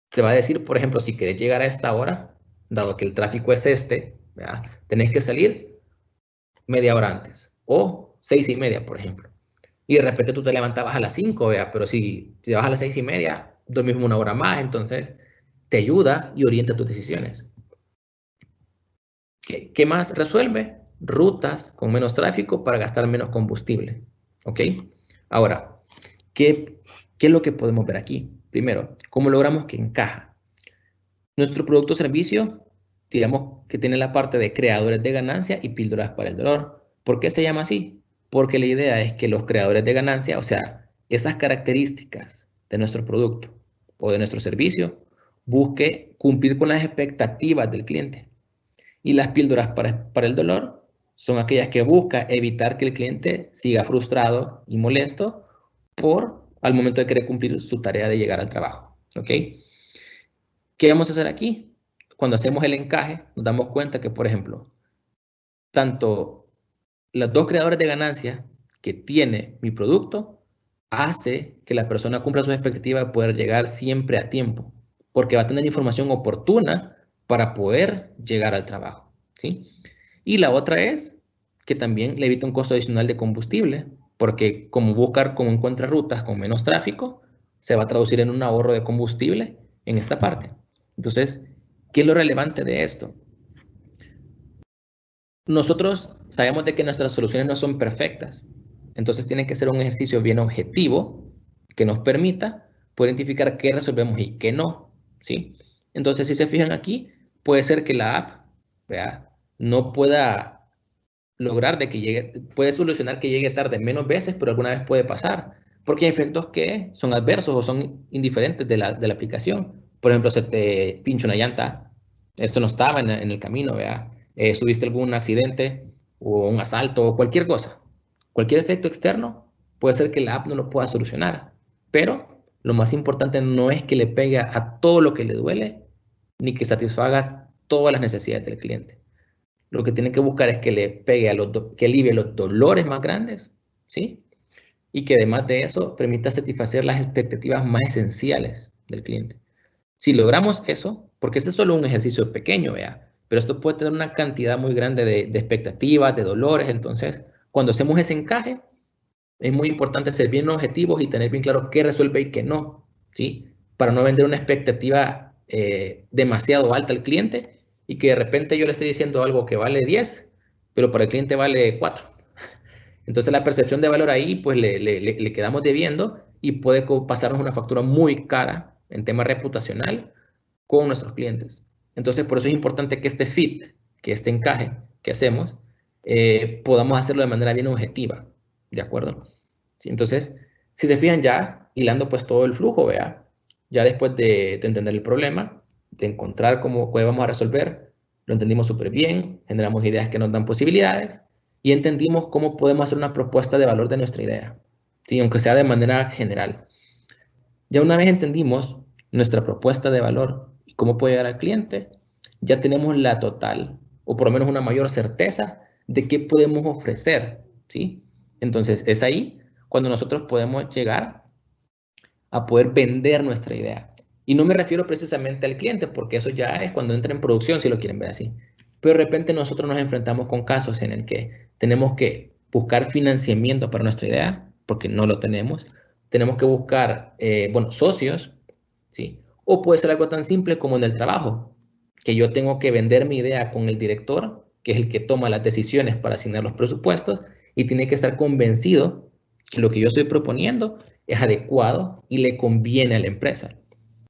B: Te va a decir, por ejemplo, si querés llegar a esta hora, dado que el tráfico es este, ¿verdad?, tenés que salir media hora antes o 6:30, por ejemplo. Y de repente tú te levantabas a las 5, ¿verdad?, pero si te vas a las 6:30, dormís una hora más, entonces te ayuda y orienta tus decisiones. ¿Qué más resuelve? Rutas con menos tráfico para gastar menos combustible, ¿ok? Ahora, ¿qué es lo que podemos ver aquí? Primero, ¿cómo logramos que encaja? Nuestro producto o servicio, digamos que tiene la parte de creadores de ganancia y píldoras para el dolor. ¿Por qué se llama así? Porque la idea es que los creadores de ganancia, o sea, esas características de nuestro producto o de nuestro servicio, busque cumplir con las expectativas del cliente. Y las píldoras para el dolor son aquellas que busca evitar que el cliente siga frustrado y molesto al momento de querer cumplir su tarea de llegar al trabajo. ¿Ok? ¿Qué vamos a hacer aquí? Cuando hacemos el encaje, nos damos cuenta que, por ejemplo, tanto los dos creadores de ganancia que tiene mi producto hace que la persona cumpla sus expectativas de poder llegar siempre a tiempo, porque va a tener información oportuna para poder llegar al trabajo, ¿sí? Y la otra es que también le evita un costo adicional de combustible, porque como encuentra rutas con menos tráfico, se va a traducir en un ahorro de combustible en esta parte. Entonces, ¿qué es lo relevante de esto? Nosotros sabemos de que nuestras soluciones no son perfectas, entonces tiene que ser un ejercicio bien objetivo que nos permita poder identificar qué resolvemos y qué no, ¿sí? Entonces, si se fijan aquí, puede ser que la app, vea, no pueda lograr de que llegue, puede solucionar que llegue tarde menos veces, pero alguna vez puede pasar, porque hay efectos que son adversos o son indiferentes de la aplicación. Por ejemplo, se te pincha una llanta, esto no estaba en el camino, vea, tuviste algún accidente o un asalto o cualquier cosa. Cualquier efecto externo puede ser que la app no lo pueda solucionar, pero lo más importante no es que le pegue a todo lo que le duele, ni que satisfaga todas las necesidades del cliente. Lo que tiene que buscar es que le pegue que alivie los dolores más grandes, ¿sí? Y que además de eso permita satisfacer las expectativas más esenciales del cliente. Si logramos eso, porque este es solo un ejercicio pequeño, vea, pero esto puede tener una cantidad muy grande de expectativas, de dolores, entonces cuando hacemos ese encaje, es muy importante ser bien objetivos y tener bien claro qué resuelve y qué no, ¿sí? Para no vender una expectativa demasiado alta al cliente y que de repente yo le esté diciendo algo que vale 10, pero para el cliente vale 4. Entonces la percepción de valor ahí, pues le quedamos debiendo y puede pasarnos una factura muy cara en tema reputacional con nuestros clientes. Entonces por eso es importante que este fit, que este encaje que hacemos, podamos hacerlo de manera bien objetiva, ¿de acuerdo? ¿Sí? Entonces, si se fijan ya, hilando pues todo el flujo, vea, ya después de entender el problema, de encontrar cómo vamos a resolver, lo entendimos súper bien, generamos ideas que nos dan posibilidades y entendimos cómo podemos hacer una propuesta de valor de nuestra idea, ¿sí? Aunque sea de manera general. Ya una vez entendimos nuestra propuesta de valor y cómo puede llegar al cliente, ya tenemos la total, o por lo menos una mayor certeza de qué podemos ofrecer, ¿sí? Entonces, es ahí cuando nosotros podemos llegar a poder vender nuestra idea. Y no me refiero precisamente al cliente, porque eso ya es cuando entra en producción, si lo quieren ver así. Pero de repente nosotros nos enfrentamos con casos en el que tenemos que buscar financiamiento para nuestra idea, porque no lo tenemos. Tenemos que buscar, socios, ¿sí? O puede ser algo tan simple como en el trabajo, que yo tengo que vender mi idea con el director, que es el que toma las decisiones para asignar los presupuestos, y tiene que estar convencido que lo que yo estoy proponiendo es adecuado y le conviene a la empresa.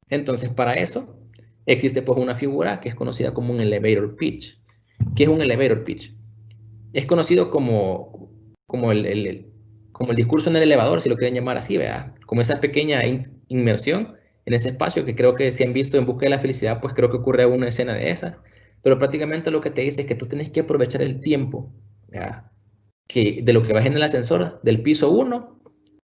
B: Entonces, para eso existe pues una figura que es conocida como un elevator pitch. ¿Qué es un elevator pitch? Es conocido como el discurso en el elevador, si lo quieren llamar así, ¿verdad? Como esa pequeña inmersión en ese espacio que creo que si han visto en Busca de la Felicidad, pues creo que ocurre una escena de esas. Pero prácticamente lo que te dice es que tú tienes que aprovechar el tiempo, ¿verdad? De lo que vas en el ascensor, del piso 1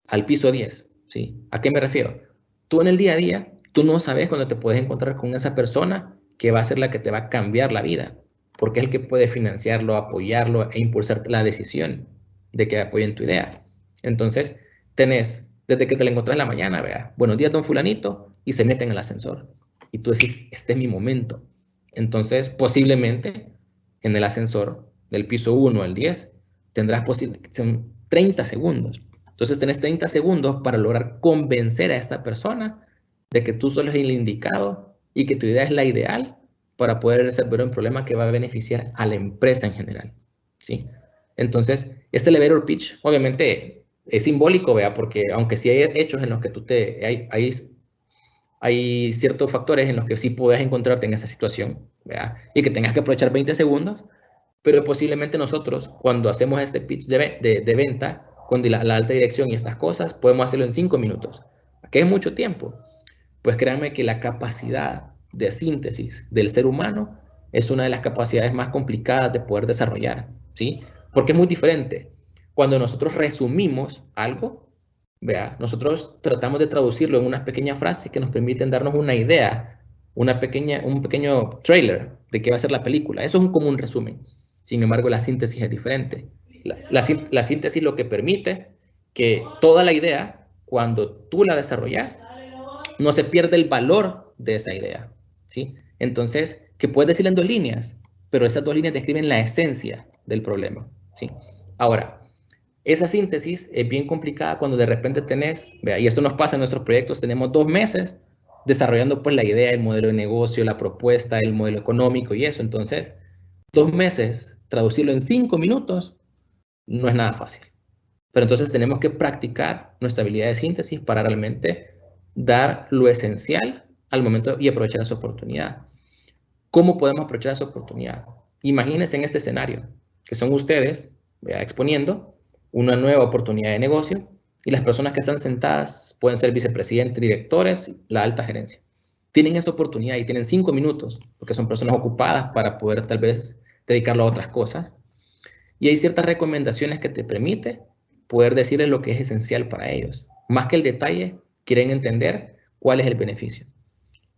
B: al piso 10, ¿sí? ¿A qué me refiero? Tú en el día a día, tú no sabes cuándo te puedes encontrar con esa persona que va a ser la que te va a cambiar la vida, porque es el que puede financiarlo, apoyarlo e impulsar la decisión de que apoyen tu idea. Entonces, desde que te la encontrás en la mañana, vea, buenos días, don fulanito, y se mete en el ascensor. Y tú decís, este es mi momento. Entonces, posiblemente, en el ascensor, del piso 1 al 10, tendrás son 30 segundos. Entonces tenés 30 segundos para lograr convencer a esta persona de que tú solo eres el indicado y que tu idea es la ideal para poder resolver un problema que va a beneficiar a la empresa en general, ¿sí? Entonces, este elevator pitch obviamente es simbólico, ¿vea? Porque aunque sí hay hechos en los que hay ciertos factores en los que sí puedes encontrarte en esa situación, ¿vea? Y que tengas que aprovechar 20 segundos, pero posiblemente nosotros, cuando hacemos este pitch de venta, con la alta dirección y estas cosas, podemos hacerlo en 5 minutos, que es mucho tiempo. pues créanme que la capacidad de síntesis del ser humano es una de las capacidades más complicadas de poder desarrollar, ¿sí? Porque es muy diferente. Cuando nosotros resumimos algo, vea, nosotros tratamos de traducirlo en unas pequeñas frases que nos permiten darnos una idea, un pequeño trailer de qué va a ser la película. Eso es como un resumen. Sin embargo, la síntesis es diferente. La síntesis lo que permite que toda la idea, cuando tú la desarrollas, no se pierde el valor de esa idea, ¿sí? Entonces, que puedes decir en 2 líneas, pero esas 2 líneas describen la esencia del problema, ¿sí? Ahora, esa síntesis es bien complicada cuando de repente tenés, vea, y esto nos pasa en nuestros proyectos, tenemos 2 meses desarrollando pues la idea, el modelo de negocio, la propuesta, el modelo económico y eso. Entonces, 2 meses, traducirlo en 5 minutos, no es nada fácil. Pero entonces tenemos que practicar nuestra habilidad de síntesis para realmente dar lo esencial al momento y aprovechar esa oportunidad. ¿Cómo podemos aprovechar esa oportunidad? Imagínense en este escenario, que son ustedes, vea, exponiendo una nueva oportunidad de negocio y las personas que están sentadas pueden ser vicepresidentes, directores, la alta gerencia. Tienen esa oportunidad y tienen 5 minutos, porque son personas ocupadas para poder tal vez dedicarlo a otras cosas. Y hay ciertas recomendaciones que te permite poder decirles lo que es esencial para ellos. Más que el detalle, quieren entender cuál es el beneficio.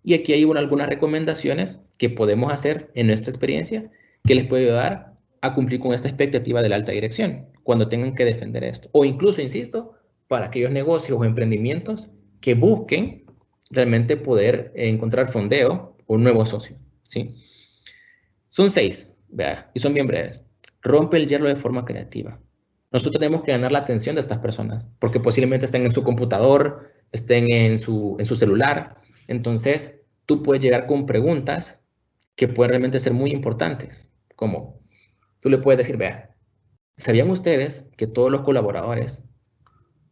B: Y aquí hay algunas recomendaciones que podemos hacer en nuestra experiencia que les puede ayudar a cumplir con esta expectativa de la alta dirección cuando tengan que defender esto. O incluso, insisto, para aquellos negocios o emprendimientos que busquen realmente poder encontrar fondeo o un nuevo socio, ¿sí? Son 6, vea, y son bien breves. Rompe el hielo de forma creativa. Nosotros tenemos que ganar la atención de estas personas, porque posiblemente estén en su computador, estén en su celular. Entonces, tú puedes llegar con preguntas que pueden realmente ser muy importantes, como tú le puedes decir, vea, ¿sabían ustedes que todos los colaboradores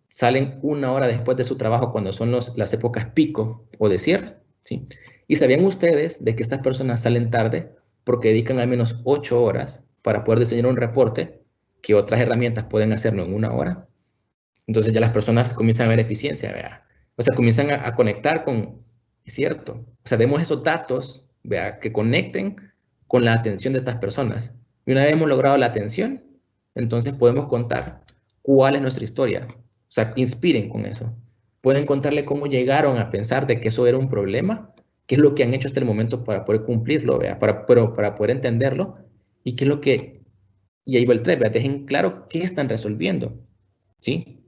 B: salen 1 hora después de su trabajo cuando son las épocas pico o de cierre? ¿Sí? ¿Y sabían ustedes de que estas personas salen tarde porque dedican al menos 8 horas para poder diseñar un reporte que otras herramientas pueden hacerlo en 1 hora? Entonces ya las personas comienzan a ver eficiencia, ¿vea? O sea, comienzan a conectar con, es cierto, o sea, demos esos datos, ¿vea? Que conecten con la atención de estas personas. Y una vez hemos logrado la atención, entonces podemos contar cuál es nuestra historia. O sea, inspiren con eso. Pueden contarle cómo llegaron a pensar de que eso era un problema, qué es lo que han hecho hasta el momento para poder cumplirlo, ¿vea? Para poder entenderlo, y qué es lo que, y ahí va el 3, ¿vea? Dejen claro qué están resolviendo, ¿sí?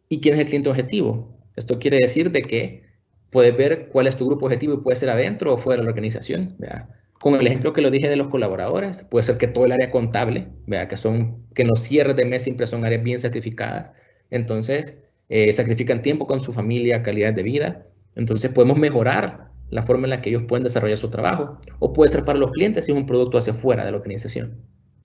B: ¿Y quién es el cliente objetivo? Esto quiere decir de que puedes ver cuál es tu grupo objetivo y puede ser adentro o fuera de la organización, ¿vea? Con el ejemplo que lo dije de los colaboradores, puede ser que todo el área contable, ¿vea? Que los cierres de mes siempre son áreas bien sacrificadas. Entonces, sacrifican tiempo con su familia, calidad de vida. Entonces, podemos mejorar la forma en la que ellos pueden desarrollar su trabajo. O puede ser para los clientes si es un producto hacia afuera de la organización.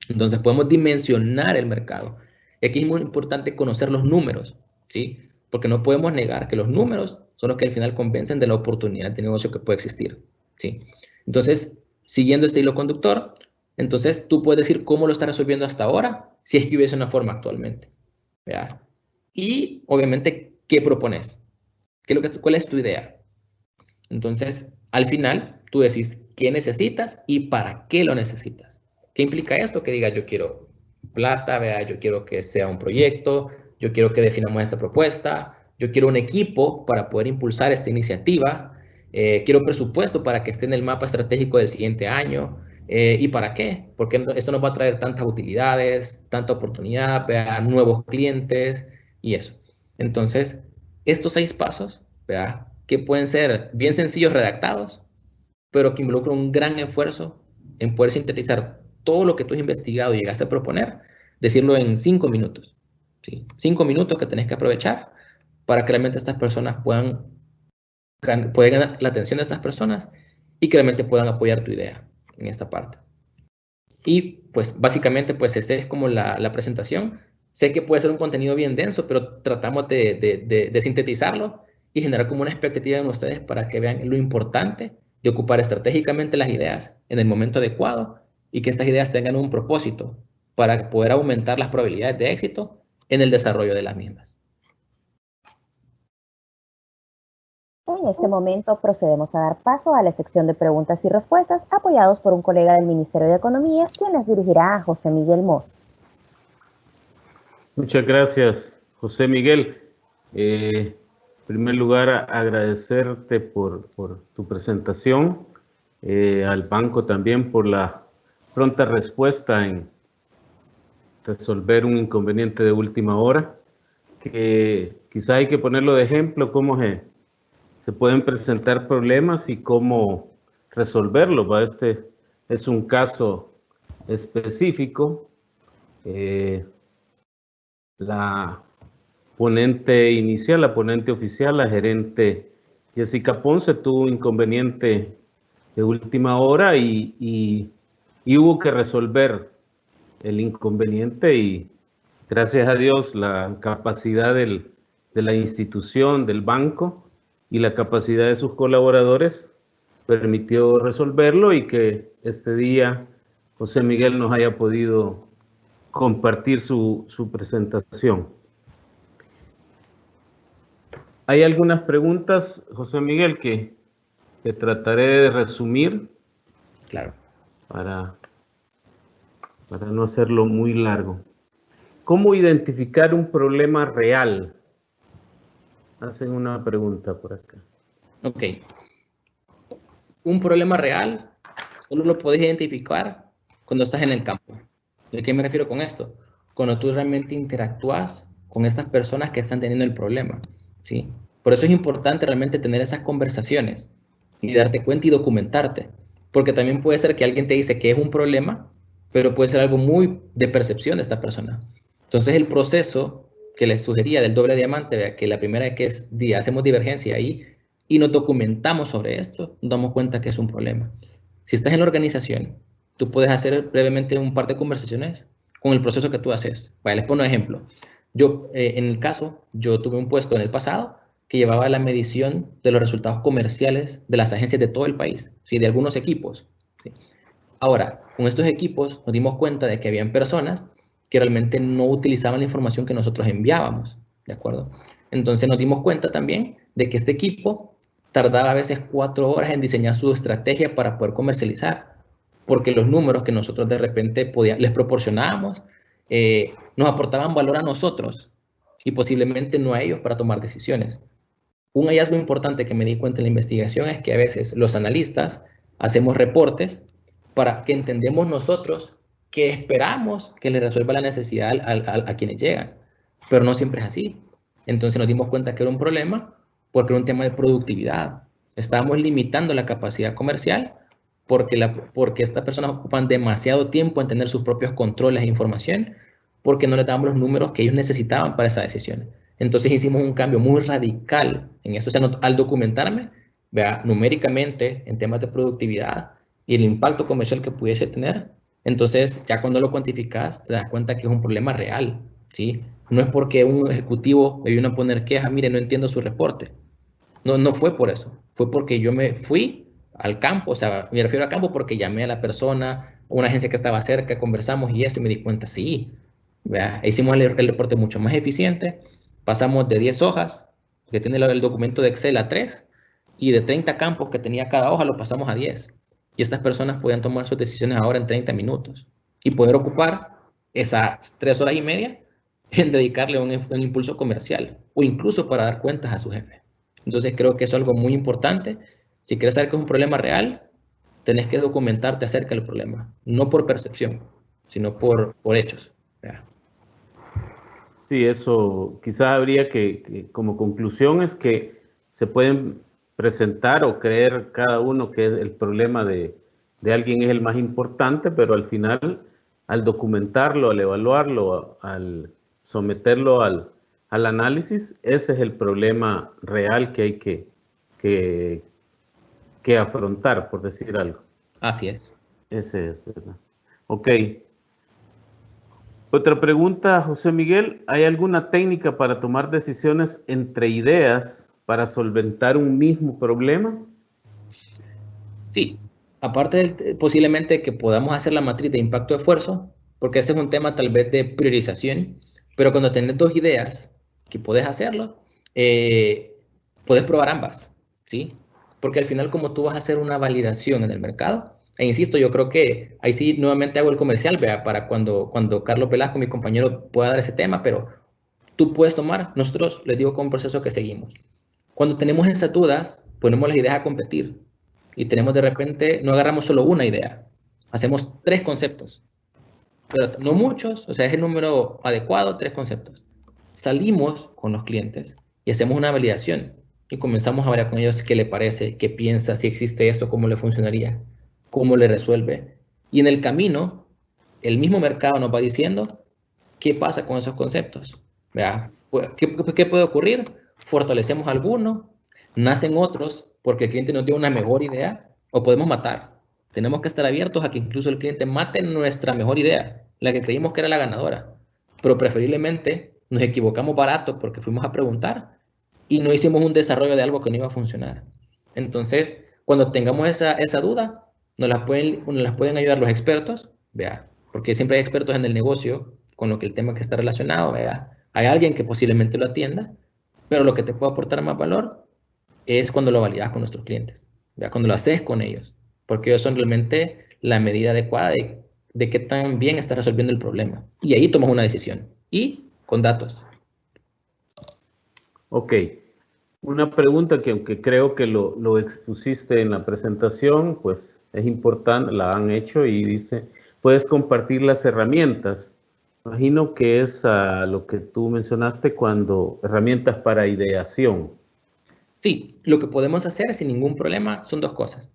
B: Entonces, podemos dimensionar el mercado. Y aquí es muy importante conocer los números, ¿sí? Porque no podemos negar que los números son los que al final convencen de la oportunidad de negocio que puede existir, ¿sí? Entonces, siguiendo este hilo conductor, entonces tú puedes decir cómo lo está resolviendo hasta ahora, si es que hubiese una forma actualmente, ¿verdad? Y, obviamente, ¿qué propones? ¿Cuál es tu idea? Entonces, al final, tú decís qué necesitas y para qué lo necesitas. ¿Qué implica esto? Que digas, yo quiero plata, ¿verdad? Yo quiero que sea un proyecto, yo quiero que definamos esta propuesta, yo quiero un equipo para poder impulsar esta iniciativa, quiero presupuesto para que esté en el mapa estratégico del siguiente año. ¿Y para qué? Porque esto nos va a traer tantas utilidades, tanta oportunidad, ¿verdad? Nuevos clientes y eso. Entonces, estos 6 pasos, ¿verdad? Que pueden ser bien sencillos redactados, pero que involucran un gran esfuerzo en poder sintetizar todo lo que tú has investigado y llegaste a proponer, decirlo en 5 minutos. ¿Sí? 5 minutos que tenés que aprovechar para que realmente estas personas puedan ganar la atención de estas personas y que realmente puedan apoyar tu idea en esta parte. Y pues básicamente pues esta es como la presentación. Sé que puede ser un contenido bien denso, pero tratamos de sintetizarlo y generar como una expectativa en ustedes para que vean lo importante de ocupar estratégicamente las ideas en el momento adecuado y que estas ideas tengan un propósito para poder aumentar las probabilidades de éxito en el desarrollo de las mismas.
A: En este momento procedemos a dar paso a la sección de preguntas y respuestas apoyados por un colega del Ministerio de Economía, quien las dirigirá a José Miguel Moss.
C: Muchas gracias, José Miguel. En primer lugar, agradecerte por tu presentación, al banco también por la pronta respuesta en resolver un inconveniente de última hora, que quizá hay que ponerlo de ejemplo, cómo se pueden presentar problemas y cómo resolverlos, ¿va? Este es un caso específico. La ponente inicial, la ponente oficial, la gerente Jessica Ponce, tuvo un inconveniente de última hora y hubo que resolver el inconveniente, y gracias a Dios la capacidad de la institución, del banco, y la capacidad de sus colaboradores permitió resolverlo, y que este día José Miguel nos haya podido compartir su presentación. Hay algunas preguntas, José Miguel, que trataré de resumir.
B: Claro.
C: Para no hacerlo muy largo. ¿Cómo identificar un problema real? Hacen una pregunta por acá.
B: Ok. Un problema real solo lo puedes identificar cuando estás en el campo. ¿De qué me refiero con esto? Cuando tú realmente interactúas con estas personas que están teniendo el problema, ¿sí? Por eso es importante realmente tener esas conversaciones y darte cuenta y documentarte. Porque también puede ser que alguien te dice que es un problema, pero puede ser algo muy de percepción de esta persona. Entonces el proceso que les sugería del doble diamante, vea, que la primera es que hacemos divergencia ahí y nos documentamos sobre esto, nos damos cuenta que es un problema. Si estás en la organización, tú puedes hacer brevemente un par de conversaciones con el proceso que tú haces. Vale, les pongo un ejemplo. Yo, en el caso, yo tuve un puesto en el pasado que llevaba la medición de los resultados comerciales de las agencias de todo el país, ¿sí? De algunos equipos, ¿sí? Ahora, con estos equipos nos dimos cuenta de que habían personas que realmente no utilizaban la información que nosotros enviábamos, ¿de acuerdo? Entonces nos dimos cuenta también de que este equipo tardaba a veces 4 horas en diseñar su estrategia para poder comercializar, porque los números que nosotros de repente les proporcionábamos nos aportaban valor a nosotros y posiblemente no a ellos para tomar decisiones. Un hallazgo importante que me di cuenta en la investigación es que a veces los analistas hacemos reportes para que entendemos nosotros que esperamos que le resuelva la necesidad a quienes llegan, pero no siempre es así. Entonces nos dimos cuenta que era un problema porque era un tema de productividad. Estábamos limitando la capacidad comercial porque estas personas ocupan demasiado tiempo en tener sus propios controles e información, porque no les damos los números que ellos necesitaban para esa decisión. Entonces hicimos un cambio muy radical en eso. O sea, al documentarme, vea, numéricamente en temas de productividad y el impacto comercial que pudiese tener, entonces ya cuando lo cuantificas te das cuenta que es un problema real, ¿sí? No es porque un ejecutivo me vino a poner queja, mire, no entiendo su reporte. No, no fue por eso. Fue porque yo me fui al campo, o sea, me refiero al campo porque llamé a la persona, una agencia que estaba cerca, conversamos y esto, y me di cuenta, sí, vea, hicimos el reporte mucho más eficiente, pasamos de 10 hojas, que tiene el documento de Excel, a 3, y de 30 campos que tenía cada hoja lo pasamos a 10. Y estas personas podían tomar sus decisiones ahora en 30 minutos y poder ocupar esas 3 horas y media en dedicarle un impulso comercial o incluso para dar cuentas a su jefe. Entonces creo que eso es algo muy importante. Si quieres saber que es un problema real, tenés que documentarte acerca del problema, no por percepción, sino por hechos. ¿Ya?
C: Sí, eso quizás habría que como conclusión es que se pueden presentar o creer cada uno que el problema de alguien es el más importante, pero al final, al documentarlo, al evaluarlo, al someterlo al análisis, ese es el problema real que hay que afrontar, por decir algo.
B: Así es.
C: Ese es, ¿verdad? Ok. Otra pregunta, José Miguel. ¿Hay alguna técnica para tomar decisiones entre ideas para solventar un mismo problema?
B: Sí. Aparte posiblemente que podamos hacer la matriz de impacto-esfuerzo, porque ese es un tema tal vez de priorización, pero cuando tenés dos ideas que puedes hacerlo, puedes probar ambas. ¿sí? Porque al final, como tú vas a hacer una validación en el mercado, e insisto, yo creo que ahí sí nuevamente hago el comercial, vea, para cuando Carlos Velasco, mi compañero, pueda dar ese tema, pero tú puedes tomar, nosotros les digo con un proceso que seguimos. Cuando tenemos esas dudas, ponemos las ideas a competir y tenemos de repente, no agarramos solo una idea, hacemos 3 conceptos, pero no muchos, o sea, es el número adecuado, 3 conceptos. Salimos con los clientes y hacemos una validación y comenzamos a hablar con ellos qué le parece, qué piensa, si existe esto, cómo le funcionaría, cómo le resuelve. Y en el camino, el mismo mercado nos va diciendo qué pasa con esos conceptos. ¿Verdad? ¿Qué puede ocurrir? Fortalecemos alguno, nacen otros porque el cliente nos dio una mejor idea o podemos matar. Tenemos que estar abiertos a que incluso el cliente mate nuestra mejor idea, la que creímos que era la ganadora. Pero preferiblemente nos equivocamos barato porque fuimos a preguntar y no hicimos un desarrollo de algo que no iba a funcionar. Entonces, cuando tengamos esa duda, nos las pueden ayudar los expertos, vea, porque siempre hay expertos en el negocio con lo que el tema que está relacionado, vea. Hay alguien que posiblemente lo atienda, pero lo que te puede aportar más valor es cuando lo validas con nuestros clientes, vea, cuando lo haces con ellos, porque ellos son realmente la medida adecuada de qué tan bien está resolviendo el problema. Y ahí tomas una decisión, y con datos.
C: Ok. Una pregunta que aunque creo que lo expusiste en la presentación, pues es importante, la han hecho y dice, puedes compartir las herramientas. Imagino que es lo que tú mencionaste cuando herramientas para ideación.
B: Sí, lo que podemos hacer sin ningún problema son 2 cosas.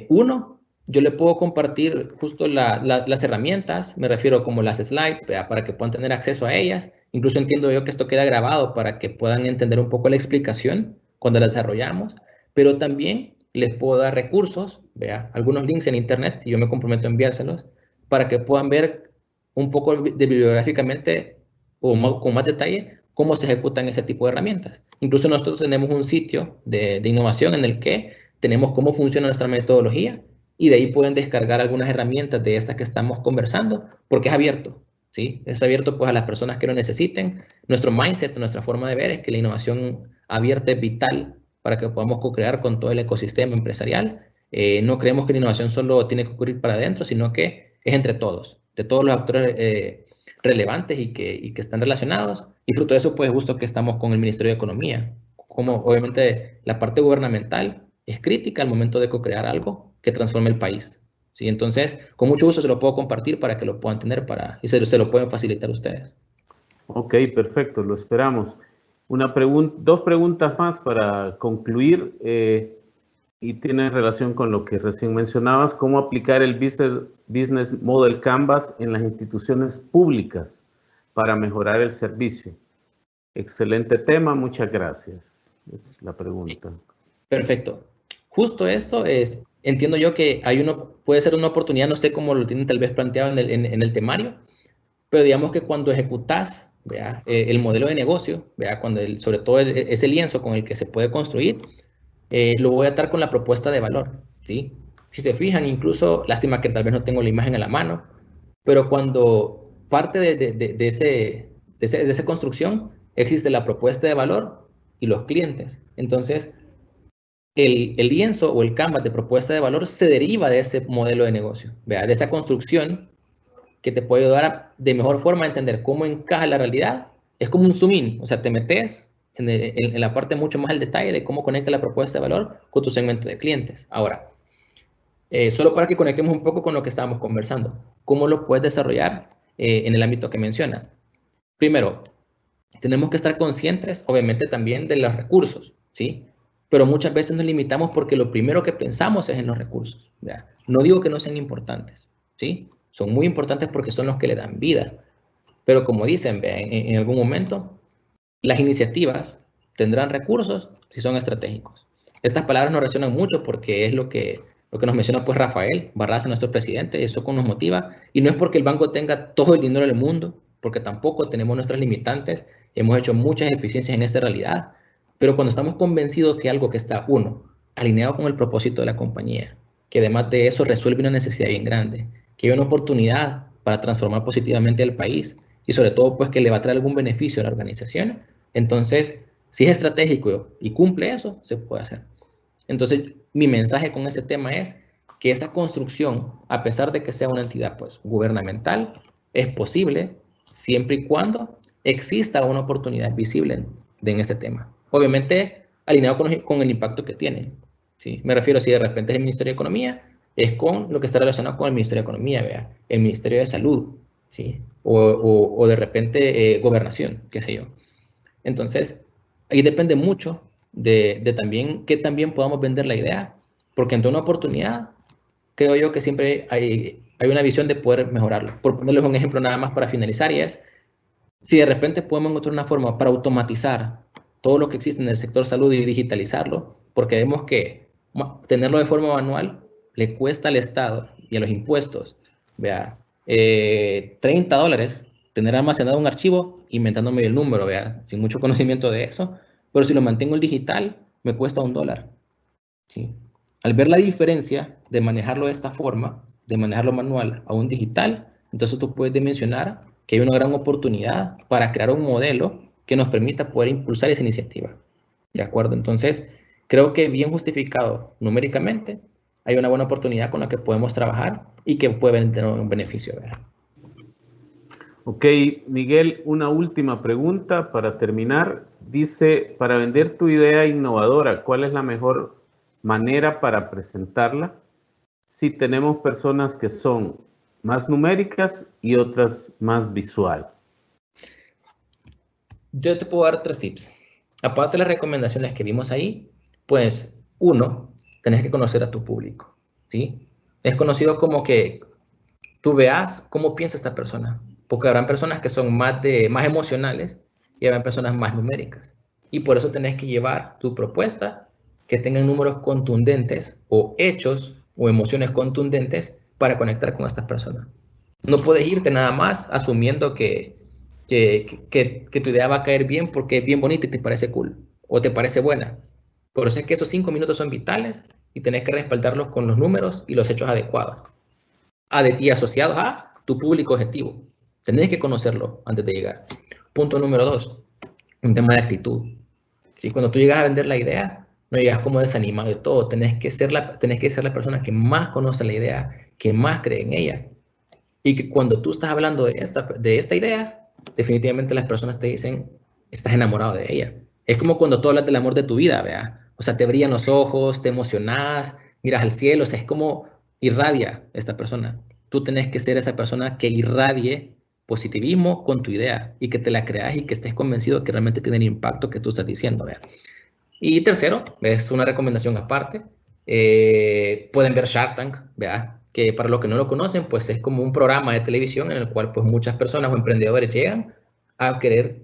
B: Uno, yo le puedo compartir justo las herramientas, me refiero como las slides, ¿vea? Para que puedan tener acceso a ellas. Incluso entiendo yo que esto queda grabado para que puedan entender un poco la explicación cuando la desarrollamos, pero también les puedo dar recursos, ¿vea? Algunos links en internet, y yo me comprometo a enviárselos, para que puedan ver un poco bibliográficamente o con más detalle cómo se ejecutan ese tipo de herramientas. Incluso nosotros tenemos un sitio de innovación en el que tenemos cómo funciona nuestra metodología y de ahí pueden descargar algunas herramientas de estas que estamos conversando, porque es abierto, ¿sí? Es abierto pues a las personas que lo necesiten. Nuestro mindset, nuestra forma de ver es que la innovación abierta es vital para que podamos co-crear con todo el ecosistema empresarial. No creemos que la innovación solo tiene que ocurrir para adentro, sino que es entre todos, de todos los actores relevantes y que están relacionados. Y fruto de eso, pues, justo que estamos con el Ministerio de Economía. Como obviamente la parte gubernamental es crítica al momento de co-crear algo que transforme el país. ¿Sí? Entonces, con mucho gusto se lo puedo compartir para que lo puedan tener y se lo pueden facilitar ustedes.
C: Ok, perfecto, lo esperamos. 2 preguntas más para concluir y tiene relación con lo que recién mencionabas. ¿Cómo aplicar el Business Model Canvas en las instituciones públicas para mejorar el servicio? Excelente tema, muchas gracias. Es la pregunta.
B: Perfecto. Justo esto entiendo yo que puede ser una oportunidad, no sé cómo lo tienen tal vez planteado en el temario, pero digamos que cuando ejecutas, ¿vea? El modelo de negocio, ¿vea? Sobre todo ese lienzo con el que se puede construir, lo voy a atar con la propuesta de valor, ¿sí? Si se fijan, incluso, lástima que tal vez no tengo la imagen a la mano, pero cuando parte de esa construcción existe la propuesta de valor y los clientes. Entonces, el lienzo o el canvas de propuesta de valor se deriva de ese modelo de negocio, ¿vea? De esa construcción que te puede ayudar de mejor forma a entender cómo encaja la realidad. Es como un zoom in, o sea, te metes en la parte mucho más al detalle de cómo conecta la propuesta de valor con tu segmento de clientes. Ahora, solo para que conectemos un poco con lo que estábamos conversando, ¿cómo lo puedes desarrollar en el ámbito que mencionas? Primero, tenemos que estar conscientes, obviamente, también de los recursos, ¿sí? Pero muchas veces nos limitamos porque lo primero que pensamos es en los recursos, ¿verdad? No digo que no sean importantes, ¿sí? Son muy importantes porque son los que le dan vida. Pero como dicen, en algún momento, las iniciativas tendrán recursos si son estratégicos. Estas palabras nos resuenan mucho porque es lo que nos menciona pues Rafael Barraza, nuestro presidente, eso nos motiva. Y no es porque el banco tenga todo el dinero del mundo, porque tampoco tenemos nuestras limitantes, hemos hecho muchas eficiencias en esta realidad, pero cuando estamos convencidos que algo que está, uno, alineado con el propósito de la compañía, que además de eso resuelve una necesidad bien grande, que hay una oportunidad para transformar positivamente al país y sobre todo pues que le va a traer algún beneficio a la organización, entonces si es estratégico y cumple eso, se puede hacer. Entonces, mi mensaje con ese tema es que esa construcción, a pesar de que sea una entidad pues, gubernamental, es posible siempre y cuando exista una oportunidad visible en ese tema. Obviamente, alineado con el impacto que tiene. ¿Sí? Me refiero, si de repente es el Ministerio de Economía, es con lo que está relacionado con el Ministerio de Economía, vea, el Ministerio de Salud, ¿sí? O de repente Gobernación, qué sé yo. Entonces, ahí depende mucho de también que también podamos vender la idea, porque ante una oportunidad, creo yo que siempre hay una visión de poder mejorarlo. Por ponerles un ejemplo nada más para finalizar, y es, si de repente podemos encontrar una forma para automatizar todo lo que existe en el sector salud y digitalizarlo, porque vemos que tenerlo de forma manual le cuesta al Estado y a los impuestos, vea, $30 tener almacenado un archivo, inventándome el número, vea, sin mucho conocimiento de eso, pero si lo mantengo en digital, me cuesta $1, ¿sí? Al ver la diferencia de manejarlo de esta forma, de manejarlo manual a un digital, entonces tú puedes dimensionar que hay una gran oportunidad para crear un modelo que nos permita poder impulsar esa iniciativa. ¿De acuerdo? Entonces, creo que bien justificado numéricamente, hay una buena oportunidad con la que podemos trabajar y que puede tener un beneficio. ¿Verdad?
C: Ok, Miguel, una última pregunta para terminar. Dice, para vender tu idea innovadora, ¿cuál es la mejor manera para presentarla? Si tenemos personas que son más numéricas y otras más visual.
B: Yo te puedo dar 3 tips. Aparte de las recomendaciones que vimos ahí, pues, uno, tenés que conocer a tu público, ¿sí? Es conocido como que tú veas cómo piensa esta persona, porque habrán personas que son más emocionales y habrán personas más numéricas. Y por eso tenés que llevar tu propuesta que tengan números contundentes o hechos o emociones contundentes para conectar con estas personas. No puedes irte nada más asumiendo que tu idea va a caer bien porque es bien bonita y te parece cool o te parece buena. Por eso es que esos 5 minutos son vitales y tenés que respaldarlos con los números y los hechos adecuados y asociados a tu público objetivo. Tenés que conocerlo antes de llegar. Punto número 2, un tema de actitud. ¿Sí? Cuando tú llegas a vender la idea, no llegas como desanimado de todo. Tenés que ser la persona que más conoce la idea, que más cree en ella. Y que cuando tú estás hablando de esta idea, definitivamente las personas te dicen, estás enamorado de ella. Es como cuando tú hablas del amor de tu vida, ¿vea? O sea, te brillan los ojos, te emocionas, miras al cielo, o sea, es como irradia esta persona. Tú tenés que ser esa persona que irradie positivismo con tu idea y que te la creas y que estés convencido que realmente tiene el impacto que tú estás diciendo, ¿vea? Y tercero, es una recomendación aparte, pueden ver Shark Tank, ¿vea? Que para los que no lo conocen, pues es como un programa de televisión en el cual pues muchas personas o emprendedores llegan a querer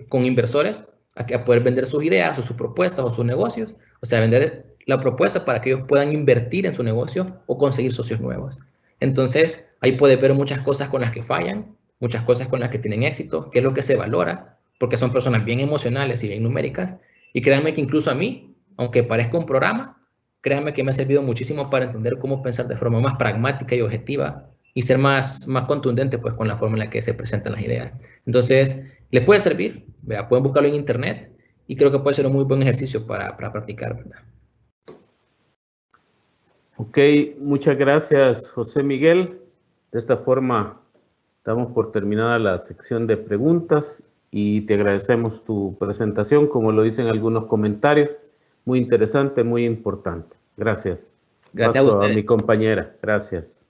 B: con inversores a poder vender sus ideas o sus propuestas o sus negocios, o sea, vender la propuesta para que ellos puedan invertir en su negocio o conseguir socios nuevos. Entonces, ahí puedes ver muchas cosas con las que fallan, muchas cosas con las que tienen éxito, qué es lo que se valora, porque son personas bien emocionales y bien numéricas, y créanme que incluso a mí, aunque parezca un programa, créanme que me ha servido muchísimo para entender cómo pensar de forma más pragmática y objetiva y ser más contundente pues con la forma en la que se presentan las ideas. Entonces, les puede servir, ¿verdad? Pueden buscarlo en internet y creo que puede ser un muy buen ejercicio para practicar, ¿verdad?
C: Ok, muchas gracias, José Miguel. De esta forma, damos por terminada la sección de preguntas y te agradecemos tu presentación, como lo dicen algunos comentarios. Muy interesante, muy importante. Gracias.
B: Gracias
C: Paso
B: a ustedes.
C: mi compañera. Gracias.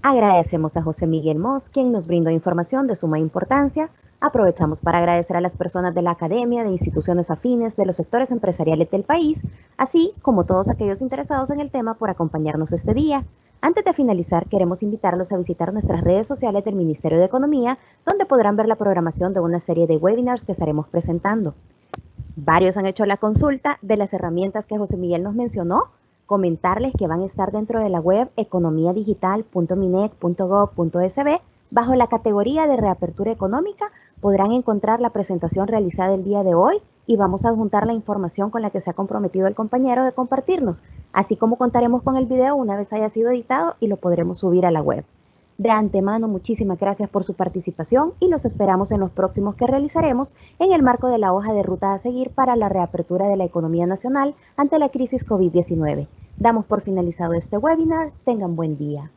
A: Agradecemos a José Miguel Mos, quien nos brindó información de suma importancia. Aprovechamos para agradecer a las personas de la academia, de instituciones afines, de los sectores empresariales del país, así como todos aquellos interesados en el tema por acompañarnos este día. Antes de finalizar, queremos invitarlos a visitar nuestras redes sociales del Ministerio de Economía, donde podrán ver la programación de una serie de webinars que estaremos presentando. Varios han hecho la consulta de las herramientas que José Miguel nos mencionó. Comentarles que van a estar dentro de la web economiadigital.minet.gov.sb. Bajo la categoría de reapertura económica podrán encontrar la presentación realizada el día de hoy y vamos a adjuntar la información con la que se ha comprometido el compañero de compartirnos, así como contaremos con el video una vez haya sido editado y lo podremos subir a la web. De antemano, muchísimas gracias por su participación y los esperamos en los próximos que realizaremos en el marco de la hoja de ruta a seguir para la reapertura de la economía nacional ante la crisis COVID-19. Damos por finalizado este webinar. Tengan buen día.